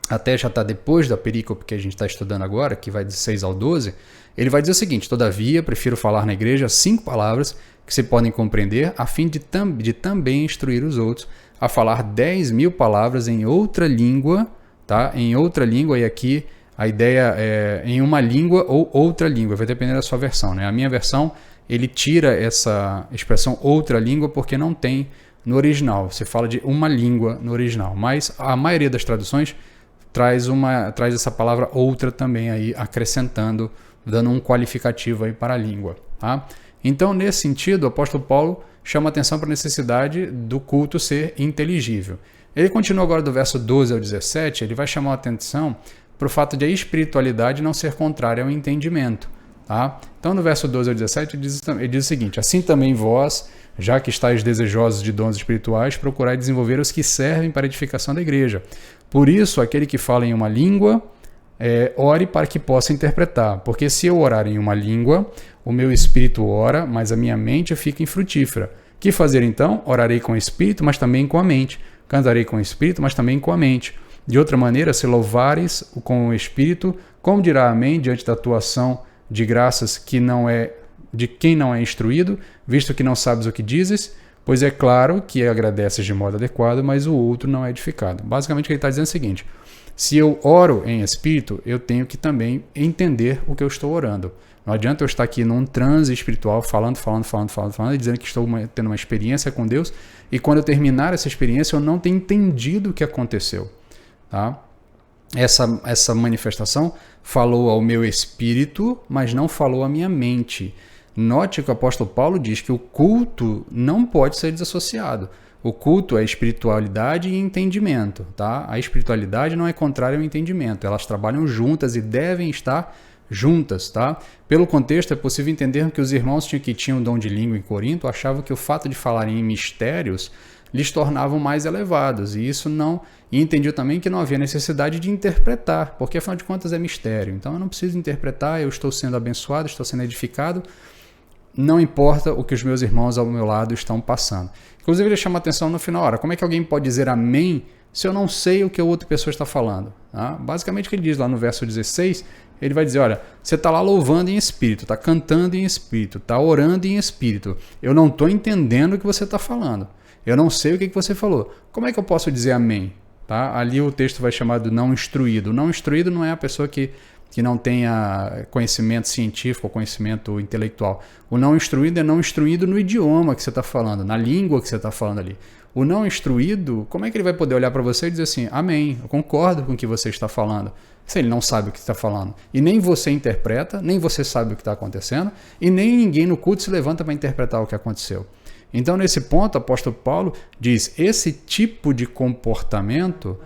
até já está depois da perícope que a gente está estudando agora, que vai de 6 ao 12, ele vai dizer o seguinte: todavia, prefiro falar na igreja 5 palavras que se podem compreender, a fim de também instruir os outros a falar 10.000 palavras em outra língua, tá? Em outra língua, e aqui a ideia é em uma língua ou outra língua, vai depender da sua versão, né? A minha versão, ele tira essa expressão outra língua porque não tem no original, você fala de uma língua no original, mas a maioria das traduções traz essa palavra outra também aí, acrescentando, dando um qualificativo aí para a língua, tá? Então, nesse sentido, o apóstolo Paulo chama atenção para a necessidade do culto ser inteligível. Ele continua agora do verso 12 ao 17, ele vai chamar a atenção para o fato de a espiritualidade não ser contrária ao entendimento, tá? Então, no verso 12 ao 17, ele diz o seguinte: assim também vós, já que estáis desejosos de dons espirituais, procurai desenvolver os que servem para a edificação da igreja. Por isso, aquele que fala em uma língua, ore para que possa interpretar. Porque se eu orar em uma língua, o meu espírito ora, mas a minha mente fica infrutífera. Que fazer então? Orarei com o espírito, mas também com a mente. Cantarei com o espírito, mas também com a mente. De outra maneira, se louvares com o espírito, como dirá amém diante da atuação de graças que não é de quem não é instruído, visto que não sabes o que dizes? Pois é claro que agradeces de modo adequado, mas o outro não é edificado. Basicamente, o que ele está dizendo é o seguinte: se eu oro em espírito, eu tenho que também entender o que eu estou orando. Não adianta eu estar aqui num transe espiritual, falando, e dizendo que estou tendo uma experiência com Deus, e quando eu terminar essa experiência, eu não tenho entendido o que aconteceu. Tá? Essa manifestação falou ao meu espírito, mas não falou à minha mente. Note que o apóstolo Paulo diz que o culto não pode ser desassociado. O culto é espiritualidade e entendimento. Tá? A espiritualidade não é contrária ao entendimento. Elas trabalham juntas e devem estar juntas. Tá? Pelo contexto, é possível entender que os irmãos que tinham dom de língua em Corinto achavam que o fato de falarem em mistérios lhes tornavam mais elevados. E isso não... E entendiam também que não havia necessidade de interpretar, porque afinal de contas é mistério. Então eu não preciso interpretar, eu estou sendo abençoado, estou sendo edificado. Não importa o que os meus irmãos ao meu lado estão passando. Inclusive, ele chama atenção no final. Ora, como é que alguém pode dizer amém se eu não sei o que a outra pessoa está falando? Tá? Basicamente, o que ele diz lá no verso 16, ele vai dizer: olha, você está lá louvando em espírito, está cantando em espírito, está orando em espírito. Eu não estou entendendo o que você está falando. Eu não sei o que você falou. Como é que eu posso dizer amém? Tá? Ali o texto vai chamar de não instruído. O não instruído não é a pessoa que não tenha conhecimento científico ou conhecimento intelectual. O não instruído é não instruído no idioma que você está falando, na língua que você está falando ali. O não instruído, como é que ele vai poder olhar para você e dizer assim: amém, eu concordo com o que você está falando, se ele não sabe o que está falando? E nem você interpreta, nem você sabe o que está acontecendo, e nem ninguém no culto se levanta para interpretar o que aconteceu. Então, nesse ponto, o apóstolo Paulo diz: esse tipo de comportamento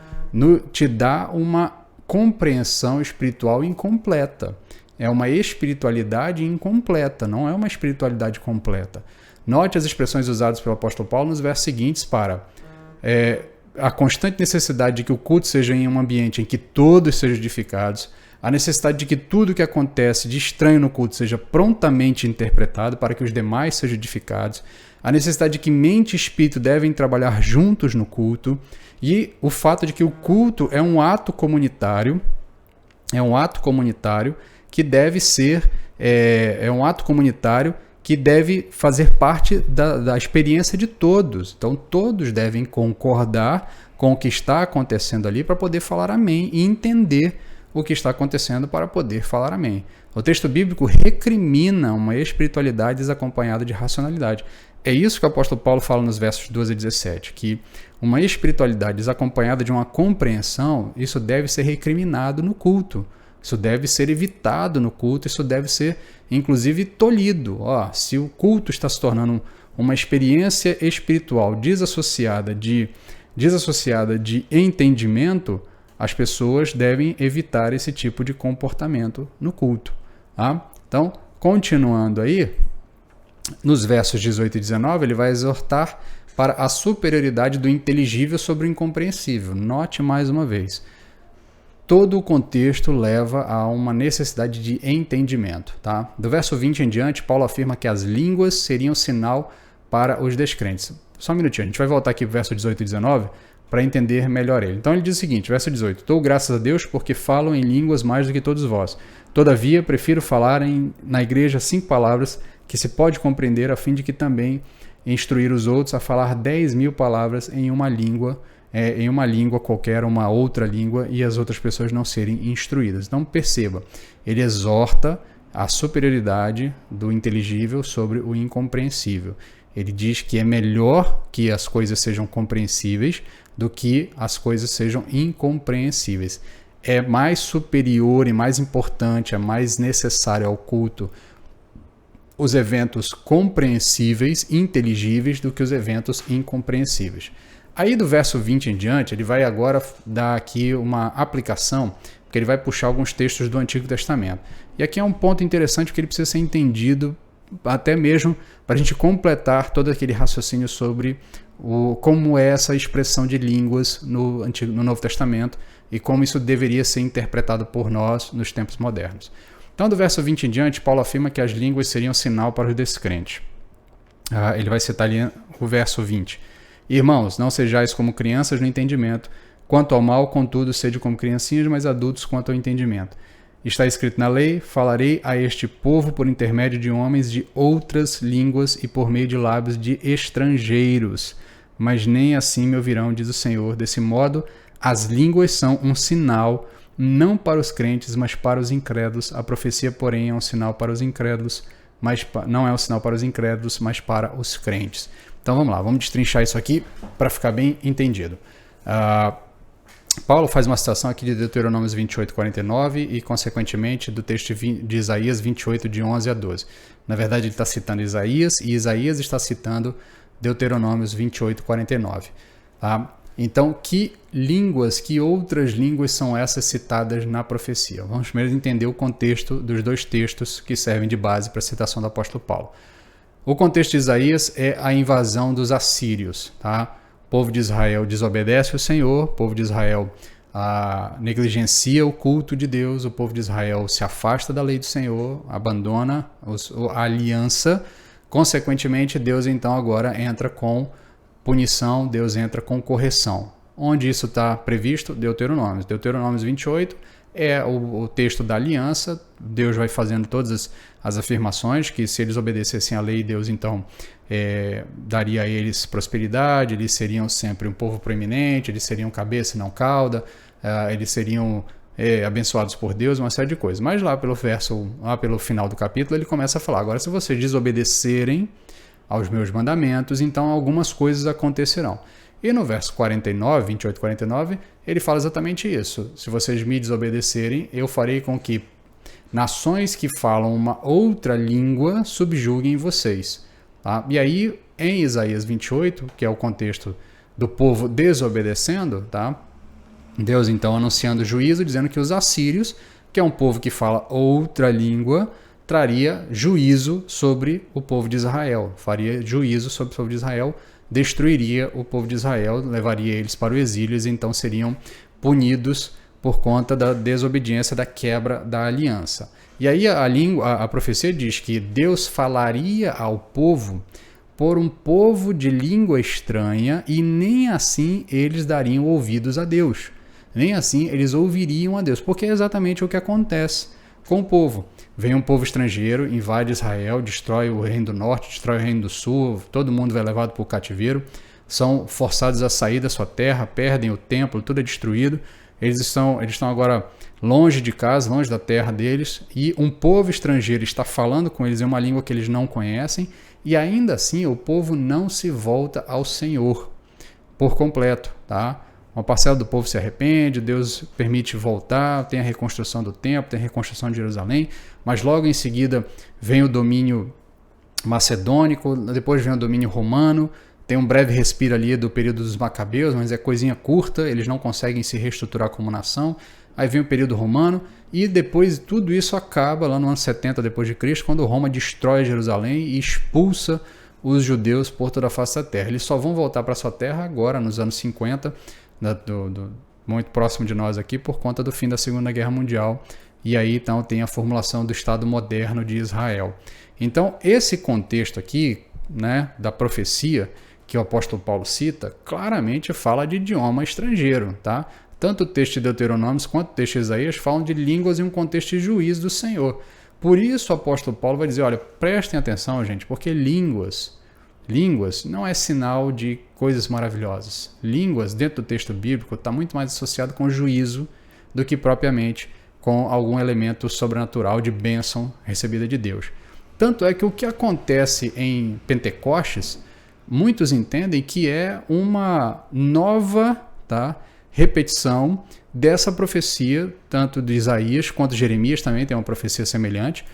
te dá uma compreensão espiritual incompleta. É uma espiritualidade incompleta, não é uma espiritualidade completa. Note as expressões usadas pelo apóstolo Paulo nos versos seguintes para a constante necessidade de que o culto seja em um ambiente em que todos sejam edificados, a necessidade de que tudo que acontece de estranho no culto seja prontamente interpretado para que os demais sejam edificados, a necessidade de que mente e espírito devem trabalhar juntos no culto, e o fato de que o culto é um ato comunitário, que deve ser, um ato comunitário que deve fazer parte da experiência de todos. Então, todos devem concordar com o que está acontecendo ali para poder falar amém e entender o que está acontecendo para poder falar amém. O texto bíblico recrimina uma espiritualidade desacompanhada de racionalidade. É isso que o apóstolo Paulo fala nos versos 12 e 17, que uma espiritualidade desacompanhada de uma compreensão, isso deve ser recriminado no culto, isso deve ser evitado no culto, isso deve ser, inclusive, tolhido. Se o culto está se tornando uma experiência espiritual desassociada de entendimento, as pessoas devem evitar esse tipo de comportamento no culto. Tá? Então, continuando aí, nos versos 18 e 19, ele vai exortar para a superioridade do inteligível sobre o incompreensível. Note mais uma vez. Todo o contexto leva a uma necessidade de entendimento. Tá? Do verso 20 em diante, Paulo afirma que as línguas seriam sinal para os descrentes. Só um minutinho, a gente vai voltar aqui para o verso 18 e 19 para entender melhor ele. Então ele diz o seguinte, verso 18, dou graças a Deus porque falo em línguas mais do que todos vós. Todavia, prefiro falar na igreja 5 palavras que se pode compreender, a fim de que também instruir os outros a falar 10.000 palavras em uma língua qualquer, uma outra língua, e as outras pessoas não serem instruídas. Então perceba, ele exorta a superioridade do inteligível sobre o incompreensível. Ele diz que é melhor que as coisas sejam compreensíveis do que as coisas sejam incompreensíveis. É mais superior e mais importante, é mais necessário ao culto os eventos compreensíveis, inteligíveis, do que os eventos incompreensíveis. Aí do verso 20 em diante, ele vai agora dar aqui uma aplicação, porque ele vai puxar alguns textos do Antigo Testamento. E aqui é um ponto interessante, porque ele precisa ser entendido até mesmo para a gente completar todo aquele raciocínio sobre como é essa expressão de línguas no Novo Testamento e como isso deveria ser interpretado por nós nos tempos modernos. Então, do verso 20 em diante, Paulo afirma que as línguas seriam sinal para os descrentes. Ele vai citar ali o verso 20. Irmãos, não sejais como crianças no entendimento. Quanto ao mal, contudo, sede como criancinhas, mas adultos quanto ao entendimento. Está escrito na lei, falarei a este povo por intermédio de homens de outras línguas e por meio de lábios de estrangeiros. Mas nem assim me ouvirão, diz o Senhor. Desse modo, as línguas são um sinal, não para os crentes, mas para os incrédulos. A profecia, porém, é um sinal para os incrédulos, mas não é um sinal para os incrédulos, mas para os crentes. Então vamos lá, vamos destrinchar isso aqui para ficar bem entendido. Paulo faz uma citação aqui de Deuteronômios 28, 49 e, consequentemente, do texto de Isaías 28, de 11 a 12. Na verdade, ele está citando Isaías e Isaías está citando Deuteronômios 28, 49. Tá? Então, que outras línguas são essas citadas na profecia? Vamos primeiro entender o contexto dos dois textos que servem de base para a citação do apóstolo Paulo. O contexto de Isaías é a invasão dos assírios. Tá? O povo de Israel desobedece ao Senhor, o povo de Israel negligencia o culto de Deus, o povo de Israel se afasta da lei do Senhor, abandona a aliança. Consequentemente, Deus então agora entra com punição, Deus entra com correção. Onde isso está previsto? Deuteronômios. Deuteronômios 28 é o texto da aliança. Deus vai fazendo todas as afirmações que, se eles obedecessem à lei, Deus então daria a eles prosperidade, eles seriam sempre um povo proeminente, eles seriam cabeça e não cauda, eles seriam abençoados por Deus, uma série de coisas. Mas lá pelo final do capítulo, ele começa a falar: agora, se vocês desobedecerem aos meus mandamentos, então algumas coisas acontecerão. E no verso 49, 28 e 49, ele fala exatamente isso. Se vocês me desobedecerem, eu farei com que nações que falam uma outra língua subjuguem vocês. Tá? E aí, em Isaías 28, que é o contexto do povo desobedecendo, tá? Deus então anunciando juízo, dizendo que os assírios, que é um povo que fala outra língua, traria juízo sobre o povo de Israel, faria juízo sobre o povo de Israel, destruiria o povo de Israel, levaria eles para o exílio, e então seriam punidos por conta da desobediência, da quebra da aliança. E aí a profecia diz que Deus falaria ao povo por um povo de língua estranha, e nem assim eles dariam ouvidos a Deus. Nem assim eles ouviriam a Deus, porque é exatamente o que acontece com o povo. Vem um povo estrangeiro, invade Israel, destrói o reino do norte, destrói o reino do sul, todo mundo vai levado para o cativeiro, são forçados a sair da sua terra, perdem o templo, tudo é destruído. Eles estão agora longe de casa, longe da terra deles, e um povo estrangeiro está falando com eles em uma língua que eles não conhecem, e ainda assim o povo não se volta ao Senhor por completo, tá? Uma parcela do povo se arrepende, Deus permite voltar, tem a reconstrução do templo, tem a reconstrução de Jerusalém, mas logo em seguida vem o domínio macedônico, depois vem o domínio romano, tem um breve respiro ali do período dos macabeus, mas é coisinha curta, eles não conseguem se reestruturar como nação. Aí vem o período romano, E depois tudo isso acaba lá no ano 70 depois de Cristo, quando Roma destrói Jerusalém e expulsa os judeus por toda a face da terra. Eles só vão voltar para sua terra agora, nos anos 50, muito próximo de nós aqui, por conta do fim da Segunda Guerra Mundial. E aí então tem a formulação do Estado moderno de Israel. Então esse contexto aqui, né, da profecia que o apóstolo Paulo cita, claramente fala de idioma estrangeiro, tá? Tanto o texto de Deuteronômio quanto o texto de Isaías falam de línguas em um contexto de juízo do Senhor. Por isso o apóstolo Paulo vai dizer, olha, prestem atenção, gente, porque línguas não é sinal de coisas maravilhosas. Línguas, dentro do texto bíblico, está muito mais associado com juízo do que propriamente com algum elemento sobrenatural de bênção recebida de Deus. Tanto é que o que acontece em Pentecostes, muitos entendem que é uma nova, tá, repetição dessa profecia, tanto de Isaías quanto de Jeremias também tem uma profecia semelhante,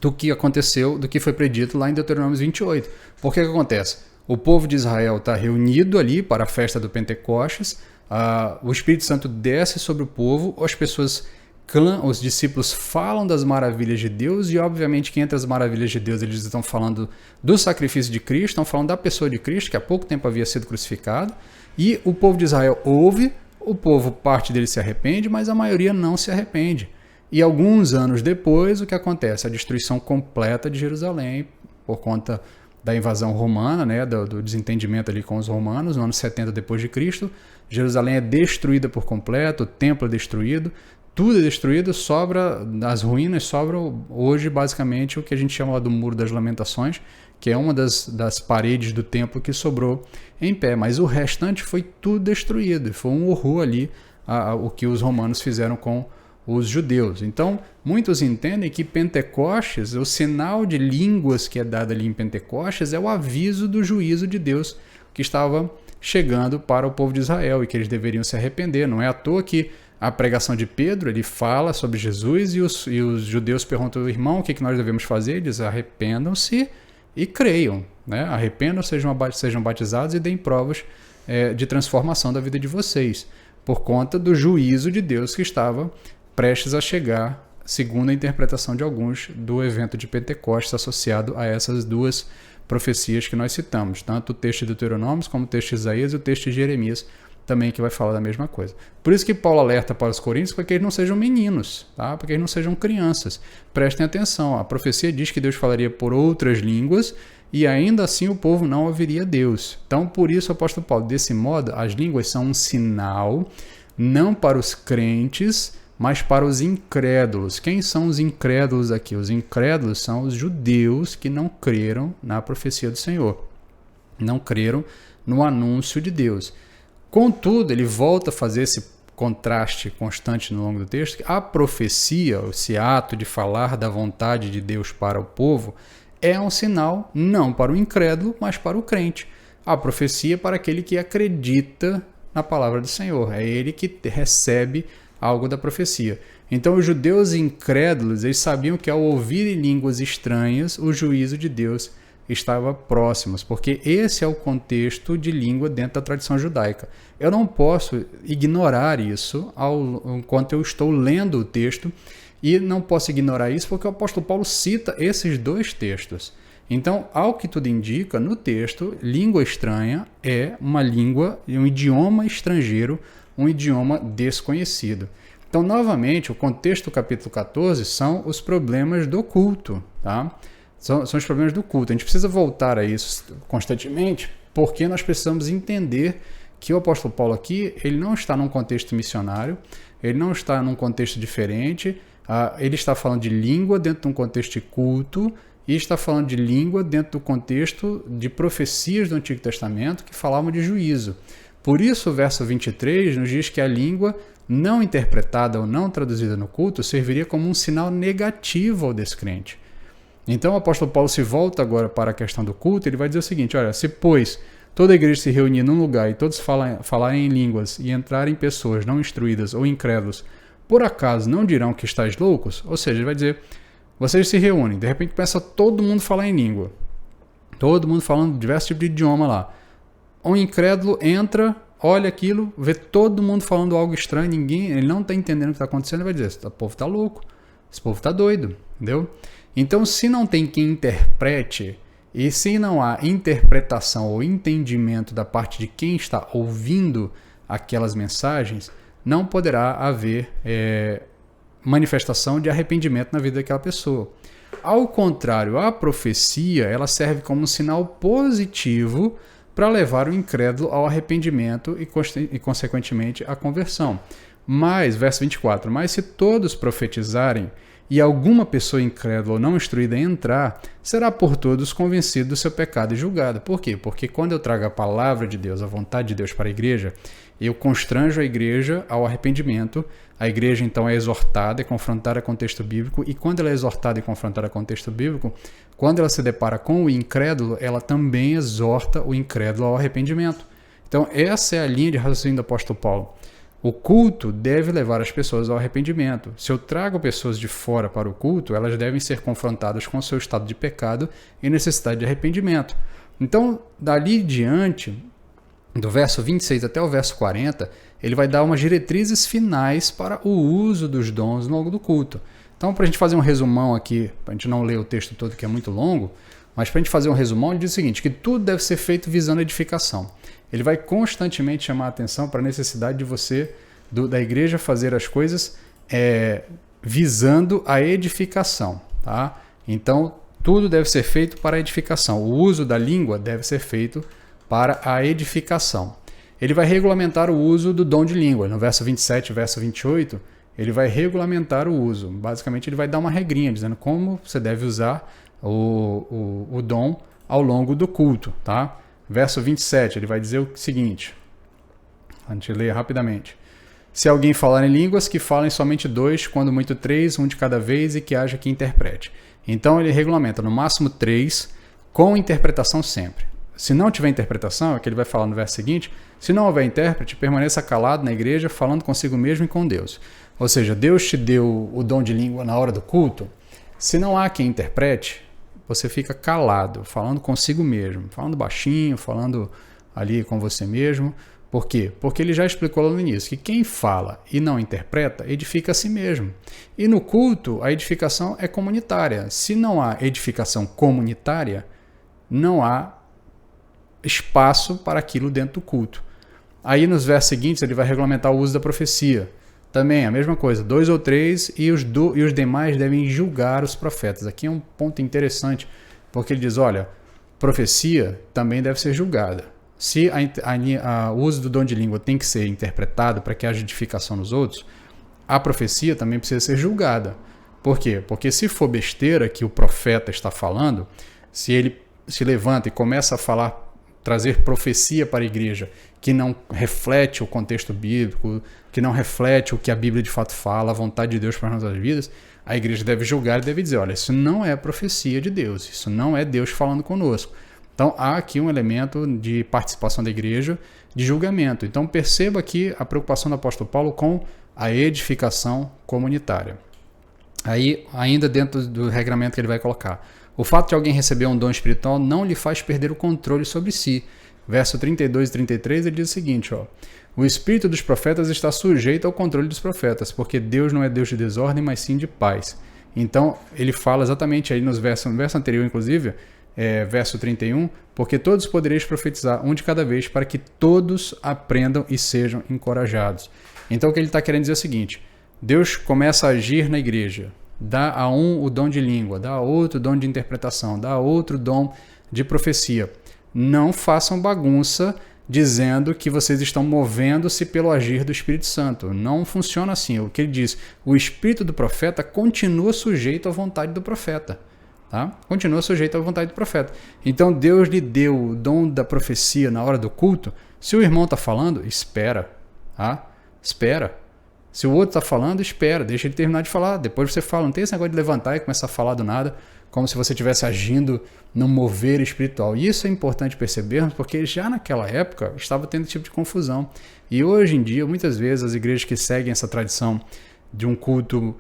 do que aconteceu, do que foi predito lá em Deuteronômio 28. Por que acontece? O povo de Israel está reunido ali para a festa do Pentecostes, o Espírito Santo desce sobre o povo, as pessoas, os discípulos falam das maravilhas de Deus e obviamente que entre as maravilhas de Deus eles estão falando do sacrifício de Cristo, estão falando da pessoa de Cristo, que há pouco tempo havia sido crucificado, e o povo de Israel ouve, o povo, parte dele se arrepende, mas a maioria não se arrepende. E alguns anos depois, o que acontece? A destruição completa de Jerusalém, por conta da invasão romana, né, do desentendimento ali com os romanos, no ano 70 depois de Cristo. Jerusalém é destruída por completo, o templo é destruído, tudo é destruído, sobra das ruínas, sobra hoje basicamente o que a gente chama lá do Muro das Lamentações, que é uma das paredes do templo que sobrou em pé, mas o restante foi tudo destruído, foi um horror ali o que os romanos fizeram com os judeus. Então, muitos entendem que Pentecostes, o sinal de línguas que é dado ali em Pentecostes, é o aviso do juízo de Deus que estava chegando para o povo de Israel e que eles deveriam se arrepender. Não é à toa que a pregação de Pedro, ele fala sobre Jesus e os judeus perguntam, irmão, o que nós devemos fazer? Eles dizem, arrependam-se e creiam, né? Arrependam, sejam batizados e deem provas de transformação da vida de vocês, por conta do juízo de Deus que estava prestes a chegar, segundo a interpretação de alguns, do evento de Pentecostes associado a essas duas profecias que nós citamos, tanto o texto de Deuteronômio como o texto de Isaías e o texto de Jeremias, também que vai falar da mesma coisa. Por isso que Paulo alerta para os coríntios para que eles não sejam meninos, tá? Para que eles não sejam crianças. Prestem atenção, a profecia diz que Deus falaria por outras línguas e ainda assim o povo não ouviria Deus. Então, por isso o apóstolo Paulo, desse modo, as línguas são um sinal, não para os crentes, mas para os incrédulos. Quem são os incrédulos aqui? Os incrédulos são os judeus que não creram na profecia do Senhor, não creram no anúncio de Deus. Contudo, ele volta a fazer esse contraste constante no longo do texto. A profecia, esse ato de falar da vontade de Deus para o povo, é um sinal não para o incrédulo, mas para o crente. A profecia é para aquele que acredita na palavra do Senhor. É ele que recebe algo da profecia. Então, os judeus incrédulos, eles sabiam que ao ouvirem línguas estranhas, o juízo de Deus estava próximo, porque esse é o contexto de língua dentro da tradição judaica. Eu não posso ignorar isso enquanto eu estou lendo o texto, e não posso ignorar isso porque o apóstolo Paulo cita esses dois textos. Então, ao que tudo indica, no texto, língua estranha é uma língua, um idioma estrangeiro, um idioma desconhecido. Então, novamente, o contexto do capítulo 14 são os problemas do culto, tá? São os problemas do culto. A gente precisa voltar a isso constantemente, porque nós precisamos entender que o apóstolo Paulo aqui, ele não está num contexto missionário, ele não está num contexto diferente, ele está falando de língua dentro de um contexto de culto, e está falando de língua dentro do contexto de profecias do Antigo Testamento que falavam de juízo. Por isso, o verso 23 nos diz que a língua não interpretada ou não traduzida no culto serviria como um sinal negativo ao descrente. Então, o apóstolo Paulo se volta agora para a questão do culto, ele vai dizer o seguinte, olha, se pois toda a igreja se reunir num lugar e todos falarem em línguas e entrarem pessoas não instruídas ou incrédulos, por acaso não dirão que estáis loucos? Ou seja, ele vai dizer, vocês se reúnem, de repente começa todo mundo a falar em língua, todo mundo falando diversos tipos de idioma lá. Um incrédulo entra olha aquilo, vê todo mundo falando algo estranho, ele não está entendendo o que está acontecendo, ele vai dizer, esse povo está louco, esse povo está doido, entendeu? Então, se não tem quem interprete, e se não há interpretação ou entendimento da parte de quem está ouvindo aquelas mensagens, não poderá haver manifestação de arrependimento na vida daquela pessoa. Ao contrário, a profecia ela serve como um sinal positivo para levar o incrédulo ao arrependimento e consequentemente, à conversão. Mas, verso 24, mas se todos profetizarem e alguma pessoa incrédula ou não instruída entrar, será por todos convencido do seu pecado e julgado. Por quê? Porque quando eu trago a palavra de Deus, a vontade de Deus para a igreja, eu constranjo a igreja ao arrependimento. A igreja, então, é exortada e confrontada com o texto bíblico, e quando ela é exortada e confrontada com o texto bíblico, quando ela se depara com o incrédulo, ela também exorta o incrédulo ao arrependimento. Então, essa é a linha de raciocínio do apóstolo Paulo. O culto deve levar as pessoas ao arrependimento. Se eu trago pessoas de fora para o culto, elas devem ser confrontadas com o seu estado de pecado e necessidade de arrependimento. Então, dali diante, do verso 26 até o verso 40, ele vai dar umas diretrizes finais para o uso dos dons no longo do culto. Então, para a gente fazer um resumão aqui, para a gente não ler o texto todo que é muito longo, mas para a gente fazer um resumão, ele diz o seguinte, que tudo deve ser feito visando a edificação. Ele vai constantemente chamar a atenção para a necessidade de você, da igreja, fazer as coisas visando a edificação. Tá? Então, tudo deve ser feito para a edificação. O uso da língua deve ser feito para a edificação. Ele vai regulamentar o uso do dom de língua. No verso 27 e verso 28, ele vai regulamentar o uso. Basicamente, ele vai dar uma regrinha, dizendo como você deve usar o dom ao longo do culto. Tá? Verso 27, ele vai dizer o seguinte, a gente lê rapidamente. Se alguém falar em línguas, que falem somente 2, quando muito 3, um de cada vez, e que haja quem interprete. Então ele regulamenta no máximo 3, com interpretação sempre. Se não tiver interpretação, é o que ele vai falar no verso seguinte, se não houver intérprete, permaneça calado na igreja, falando consigo mesmo e com Deus. Ou seja, Deus te deu o dom de língua na hora do culto, se não há quem interprete, você fica calado, falando consigo mesmo, falando baixinho, falando ali com você mesmo. Por quê? Porque ele já explicou lá no início que quem fala e não interpreta, edifica a si mesmo. E no culto, a edificação é comunitária. Se não há edificação comunitária, não há espaço para aquilo dentro do culto. Aí nos versos seguintes ele vai regulamentar o uso da profecia. Também a mesma coisa, 2 ou 3 e os demais devem julgar os profetas. Aqui é um ponto interessante, porque ele diz, olha, profecia também deve ser julgada. Se o uso do dom de língua tem que ser interpretado para que haja edificação nos outros, a profecia também precisa ser julgada. Por quê? Porque se for besteira que o profeta está falando, se ele se levanta e começa a falar, trazer profecia para a igreja que não reflete o contexto bíblico, que não reflete o que a Bíblia de fato fala, a vontade de Deus para as nossas vidas, a igreja deve julgar e deve dizer, olha, isso não é profecia de Deus, isso não é Deus falando conosco. Então há aqui um elemento de participação da igreja, de julgamento. Então perceba aqui a preocupação do apóstolo Paulo com a edificação comunitária. Aí, ainda dentro do regramento que ele vai colocar, o fato de alguém receber um dom espiritual não lhe faz perder o controle sobre si. Verso 32 e 33, ele diz o seguinte, ó, o espírito dos profetas está sujeito ao controle dos profetas, porque Deus não é Deus de desordem, mas sim de paz. Então, ele fala exatamente aí no verso anterior, inclusive, verso 31, porque todos podereis profetizar, um de cada vez, para que todos aprendam e sejam encorajados. Então, o que ele está querendo dizer é o seguinte, Deus começa a agir na igreja, dá a um o dom de língua, dá a outro o dom de interpretação, dá a outro o dom de profecia. Não façam bagunça dizendo que vocês estão movendo-se pelo agir do Espírito Santo. Não funciona assim. O que ele diz, o espírito do profeta continua sujeito à vontade do profeta. Tá? Continua sujeito à vontade do profeta. Então Deus lhe deu o dom da profecia na hora do culto. Se o irmão está falando, espera. Tá? Espera. Se o outro está falando, espera, deixa ele terminar de falar. Depois você fala, não tem esse negócio de levantar e começar a falar do nada, como se você estivesse agindo no mover espiritual. E isso é importante percebermos, porque já naquela época estava tendo esse tipo de confusão. E hoje em dia, muitas vezes, as igrejas que seguem essa tradição de um culto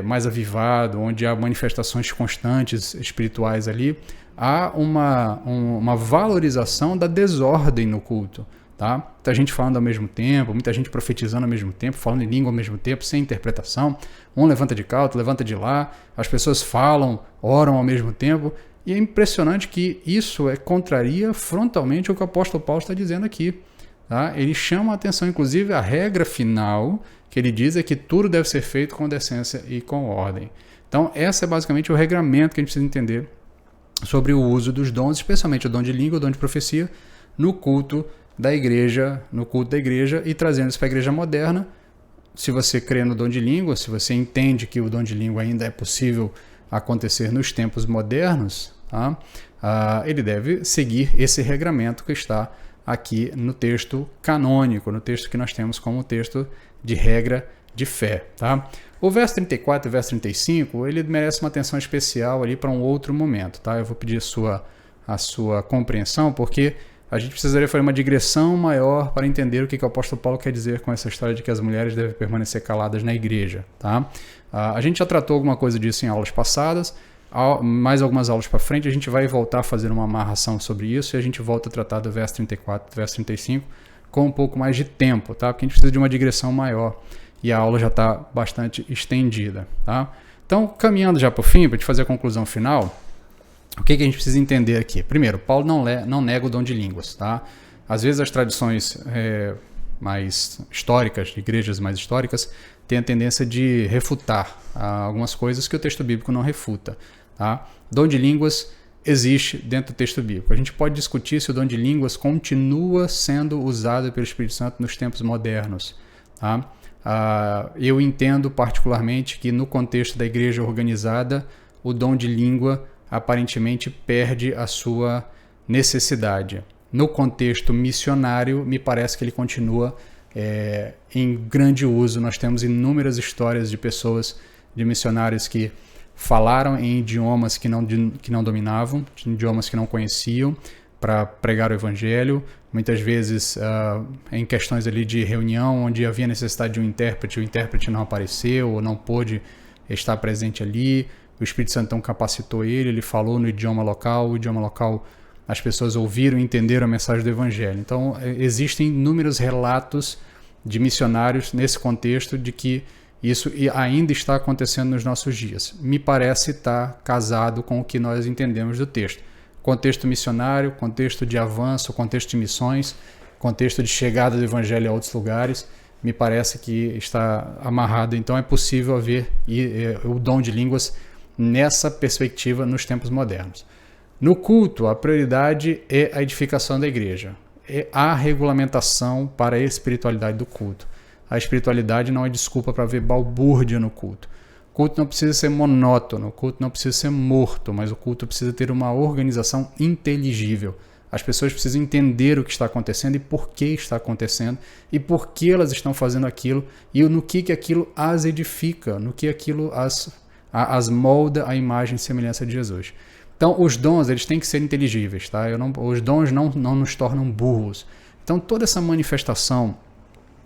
mais avivado, onde há manifestações constantes espirituais ali, há uma valorização da desordem no culto. Tá? Muita gente falando ao mesmo tempo, muita gente profetizando ao mesmo tempo, falando em língua ao mesmo tempo, sem interpretação. Um levanta de cá, outro levanta de lá. As pessoas falam, oram ao mesmo tempo. E é impressionante que isso contraria frontalmente o que o apóstolo Paulo está dizendo aqui. Tá? Ele chama a atenção, inclusive, a regra final que ele diz é que tudo deve ser feito com decência e com ordem. Então, esse é basicamente o regramento que a gente precisa entender sobre o uso dos dons, especialmente o dom de língua, o dom de profecia, no culto da igreja, e trazendo isso para a igreja moderna. Se você crê no dom de língua, se você entende que o dom de língua ainda é possível acontecer nos tempos modernos, tá? Ele deve seguir esse regramento que está aqui no texto canônico, no texto que nós temos como texto de regra de fé. Tá? O verso 34 e o verso 35, ele merece uma atenção especial ali para um outro momento. Tá? Eu vou pedir a sua compreensão, porque a gente precisaria fazer uma digressão maior para entender o que o apóstolo Paulo quer dizer com essa história de que as mulheres devem permanecer caladas na igreja. Tá? A gente já tratou alguma coisa disso em aulas passadas, mais algumas aulas para frente a gente vai voltar a fazer uma amarração sobre isso e a gente volta a tratar do verso 34 e do verso 35 com um pouco mais de tempo, tá? Porque a gente precisa de uma digressão maior e a aula já está bastante estendida. Tá? Então, caminhando já para o fim, para a gente fazer a conclusão final, o que a gente precisa entender aqui? Primeiro, Paulo não nega o dom de línguas. Tá? Às vezes as tradições mais históricas, de igrejas mais históricas, têm a tendência de refutar algumas coisas que o texto bíblico não refuta. Tá? Dom de línguas existe dentro do texto bíblico. A gente pode discutir se o dom de línguas continua sendo usado pelo Espírito Santo nos tempos modernos. Tá? Eu entendo particularmente que no contexto da igreja organizada, o dom de língua aparentemente perde a sua necessidade. No contexto missionário, me parece que ele continua em grande uso. Nós temos inúmeras histórias de pessoas, de missionários que falaram em idiomas que não dominavam, idiomas que não conheciam, para pregar o evangelho. Muitas vezes em questões ali de reunião, onde havia necessidade de um intérprete, o intérprete não apareceu ou não pôde estar presente ali. O Espírito Santo então capacitou ele falou no idioma local, o idioma local as pessoas ouviram e entenderam a mensagem do evangelho. Então existem inúmeros relatos de missionários nesse contexto de que isso ainda está acontecendo nos nossos dias. Me parece estar casado com o que nós entendemos do texto. Contexto missionário, contexto de avanço, contexto de missões, contexto de chegada do evangelho a outros lugares, me parece que está amarrado. Então é possível haver o dom de línguas nessa perspectiva nos tempos modernos. No culto, a prioridade é a edificação da igreja. É a regulamentação para a espiritualidade do culto. A espiritualidade não é desculpa para ver balbúrdia no culto. O culto não precisa ser monótono, o culto não precisa ser morto, mas o culto precisa ter uma organização inteligível. As pessoas precisam entender o que está acontecendo e por que está acontecendo e por que elas estão fazendo aquilo e no que aquilo as edifica, no que aquilo as molda à imagem e semelhança de Jesus. Então, os dons eles têm que ser inteligíveis. Tá? Os dons não nos tornam burros. Então, toda essa manifestação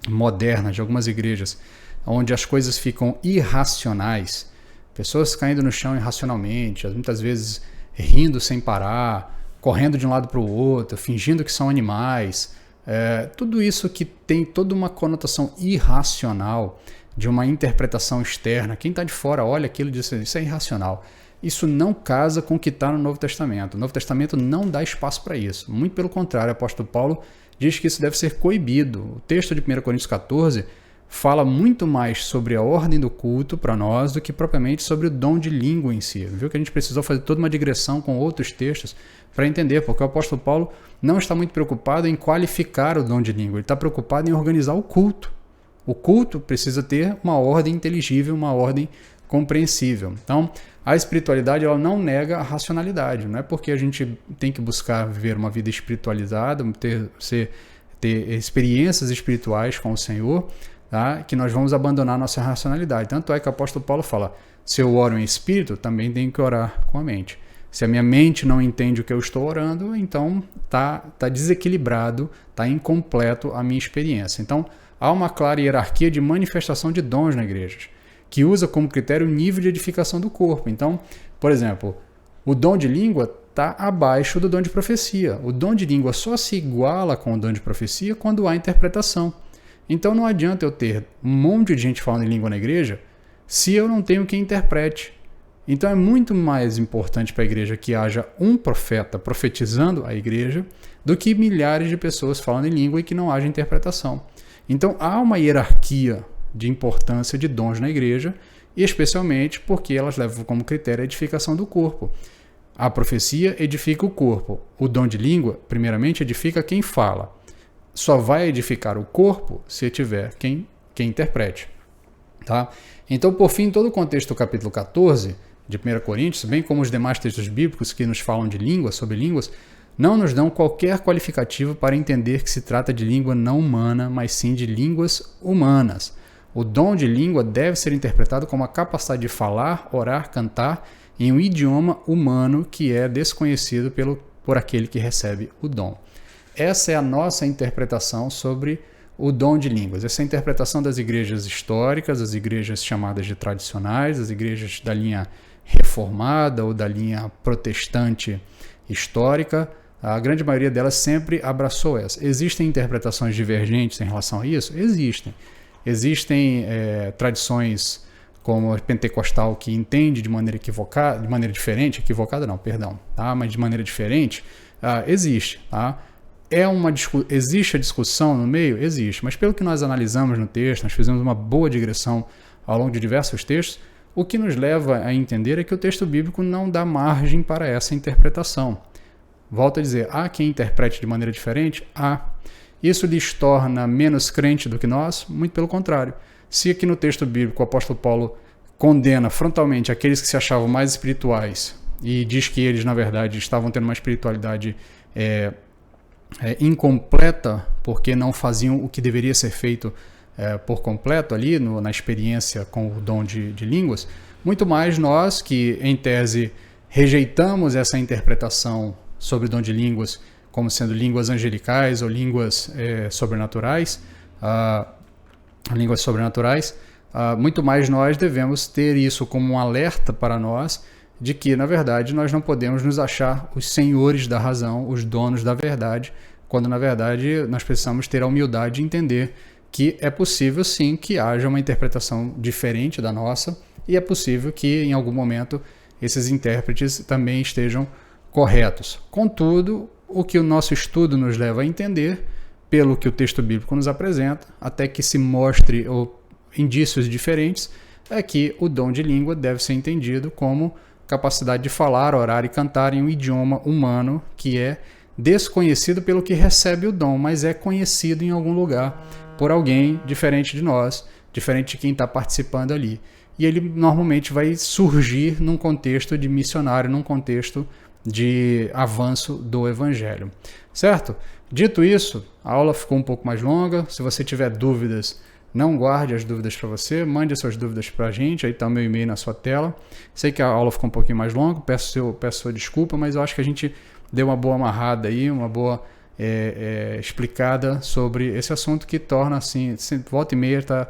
moderna de algumas igrejas, onde as coisas ficam irracionais, pessoas caindo no chão irracionalmente, muitas vezes rindo sem parar, correndo de um lado para o outro, fingindo que são animais, tudo isso que tem toda uma conotação irracional, de uma interpretação externa. Quem está de fora olha aquilo e diz: isso é irracional. Isso não casa com o que está no Novo Testamento. O Novo Testamento não dá espaço para isso. Muito pelo contrário, o apóstolo Paulo diz que isso deve ser coibido. O texto de 1 Coríntios 14 fala muito mais sobre a ordem do culto para nós do que propriamente sobre o dom de língua em si. Viu que a gente precisou fazer toda uma digressão com outros textos para entender, porque o apóstolo Paulo não está muito preocupado em qualificar o dom de língua, ele está preocupado em organizar o culto. O culto precisa ter uma ordem inteligível, uma ordem compreensível. Então, a espiritualidade ela não nega a racionalidade. Não é porque a gente tem que buscar viver uma vida espiritualizada, ter experiências espirituais com o Senhor, tá, que nós vamos abandonar a nossa racionalidade. Tanto é que o apóstolo Paulo fala: se eu oro em espírito, também tenho que orar com a mente. Se a minha mente não entende o que eu estou orando, então está desequilibrado, está incompleto a minha experiência. Então, há uma clara hierarquia de manifestação de dons na igreja, que usa como critério o nível de edificação do corpo. Então, por exemplo, o dom de língua está abaixo do dom de profecia. O dom de língua só se iguala com o dom de profecia quando há interpretação. Então não adianta eu ter um monte de gente falando em língua na igreja se eu não tenho quem interprete. Então é muito mais importante para a igreja que haja um profeta profetizando a igreja do que milhares de pessoas falando em língua e que não haja interpretação. Então há uma hierarquia de importância de dons na igreja, e especialmente porque elas levam como critério a edificação do corpo. A profecia edifica o corpo. O dom de língua, primeiramente, edifica quem fala. Só vai edificar o corpo se tiver quem interprete. Tá? Então, por fim, todo o contexto do capítulo 14 de 1 Coríntios, bem como os demais textos bíblicos que nos falam de línguas, sobre línguas, não nos dão qualquer qualificativo para entender que se trata de língua não humana, mas sim de línguas humanas. O dom de língua deve ser interpretado como a capacidade de falar, orar, cantar em um idioma humano que é desconhecido por aquele que recebe o dom. Essa é a nossa interpretação sobre o dom de línguas. Essa é a interpretação das igrejas históricas, as igrejas chamadas de tradicionais, as igrejas da linha reformada ou da linha protestante histórica. A grande maioria delas sempre abraçou essa. Existem interpretações divergentes em relação a isso? Existem. Existem tradições como a pentecostal que entende de maneira equivocada, de maneira diferente, tá? Mas de maneira diferente, existe, tá? Existe a discussão no meio? Existe, mas pelo que nós analisamos no texto, nós fizemos uma boa digressão ao longo de diversos textos, o que nos leva a entender é que o texto bíblico não dá margem para essa interpretação. Volto a dizer, há quem interprete de maneira diferente? Há. Isso lhes torna menos crente do que nós? Muito pelo contrário. Se aqui no texto bíblico o apóstolo Paulo condena frontalmente aqueles que se achavam mais espirituais e diz que eles, na verdade, estavam tendo uma espiritualidade incompleta porque não faziam o que deveria ser feito por completo ali na experiência com o dom de línguas, muito mais nós que, em tese, rejeitamos essa interpretação sobre o dom de línguas como sendo línguas angelicais ou línguas sobrenaturais, muito mais nós devemos ter isso como um alerta para nós de que, na verdade, nós não podemos nos achar os senhores da razão, os donos da verdade, quando, na verdade, nós precisamos ter a humildade de entender que é possível, sim, que haja uma interpretação diferente da nossa e é possível que, em algum momento, esses intérpretes também estejam corretos. Contudo, o que o nosso estudo nos leva a entender, pelo que o texto bíblico nos apresenta, até que se mostre indícios diferentes, é que o dom de língua deve ser entendido como capacidade de falar, orar e cantar em um idioma humano que é desconhecido pelo que recebe o dom, mas é conhecido em algum lugar por alguém diferente de nós, diferente de quem está participando ali. E ele normalmente vai surgir num contexto de missionário, num contexto de avanço do evangelho, certo? Dito isso, a aula ficou um pouco mais longa. Se você tiver dúvidas, não guarde as dúvidas para você, mande as suas dúvidas para a gente, aí está o meu e-mail na sua tela. Sei que a aula ficou um pouquinho mais longa, peço sua desculpa, mas eu acho que a gente deu uma boa amarrada aí, uma boa explicada sobre esse assunto que torna, assim, volta e meia está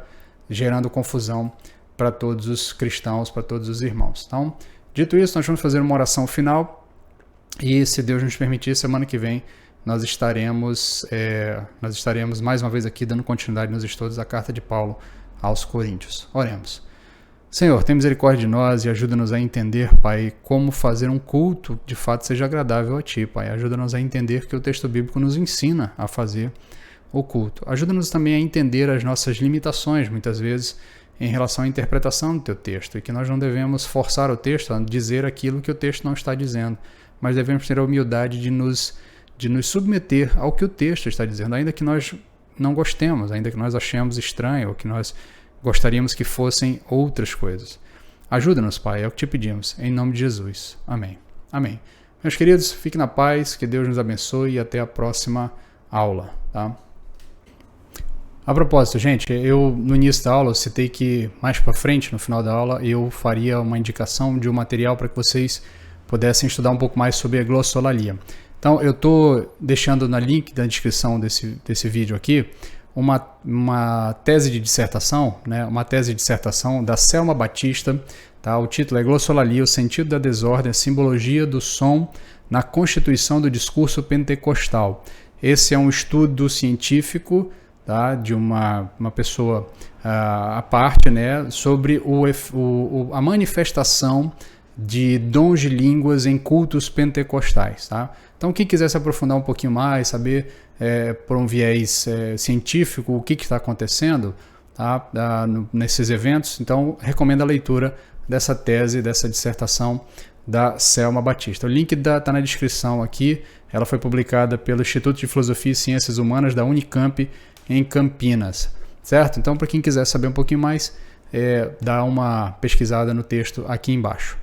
gerando confusão para todos os cristãos, para todos os irmãos. Então, dito isso, nós vamos fazer uma oração final e, se Deus nos permitir, semana que vem nós estaremos mais uma vez aqui dando continuidade nos estudos da carta de Paulo aos Coríntios. Oremos. Senhor, tem misericórdia de nós e ajuda-nos a entender, Pai, como fazer um culto de fato seja agradável a Ti, Pai. Ajuda-nos a entender que o texto bíblico nos ensina a fazer o culto. Ajuda-nos também a entender as nossas limitações, muitas vezes, em relação à interpretação do Teu texto, e que nós não devemos forçar o texto a dizer aquilo que o texto não está dizendo, mas devemos ter a humildade de nos submeter ao que o texto está dizendo, ainda que nós não gostemos, ainda que nós achemos estranho, ou que nós gostaríamos que fossem outras coisas. Ajuda-nos, Pai, é o que te pedimos, em nome de Jesus. Amém. Amém. Meus queridos, fiquem na paz, que Deus nos abençoe e até a próxima aula. Tá? A propósito, gente, eu no início da aula eu citei que mais para frente, no final da aula, eu faria uma indicação de um material para que vocês pudessem estudar um pouco mais sobre a glossolalia. Então, eu estou deixando no link da descrição desse vídeo aqui uma tese de dissertação, né? Uma tese de dissertação da Selma Batista. Tá? O título é Glossolalia, o sentido da desordem, a simbologia do som na constituição do discurso pentecostal. Esse é um estudo científico, tá? De uma pessoa à parte, né? Sobre a manifestação de dons de línguas em cultos pentecostais. Tá? Então, quem quiser se aprofundar um pouquinho mais, saber por um viés científico o que está acontecendo, tá? Nesses eventos, então recomendo a leitura dessa tese, dessa dissertação da Selma Batista. O link está na descrição aqui. Ela foi publicada pelo Instituto de Filosofia e Ciências Humanas da Unicamp em Campinas. Certo? Então, para quem quiser saber um pouquinho mais, dá uma pesquisada no texto aqui embaixo.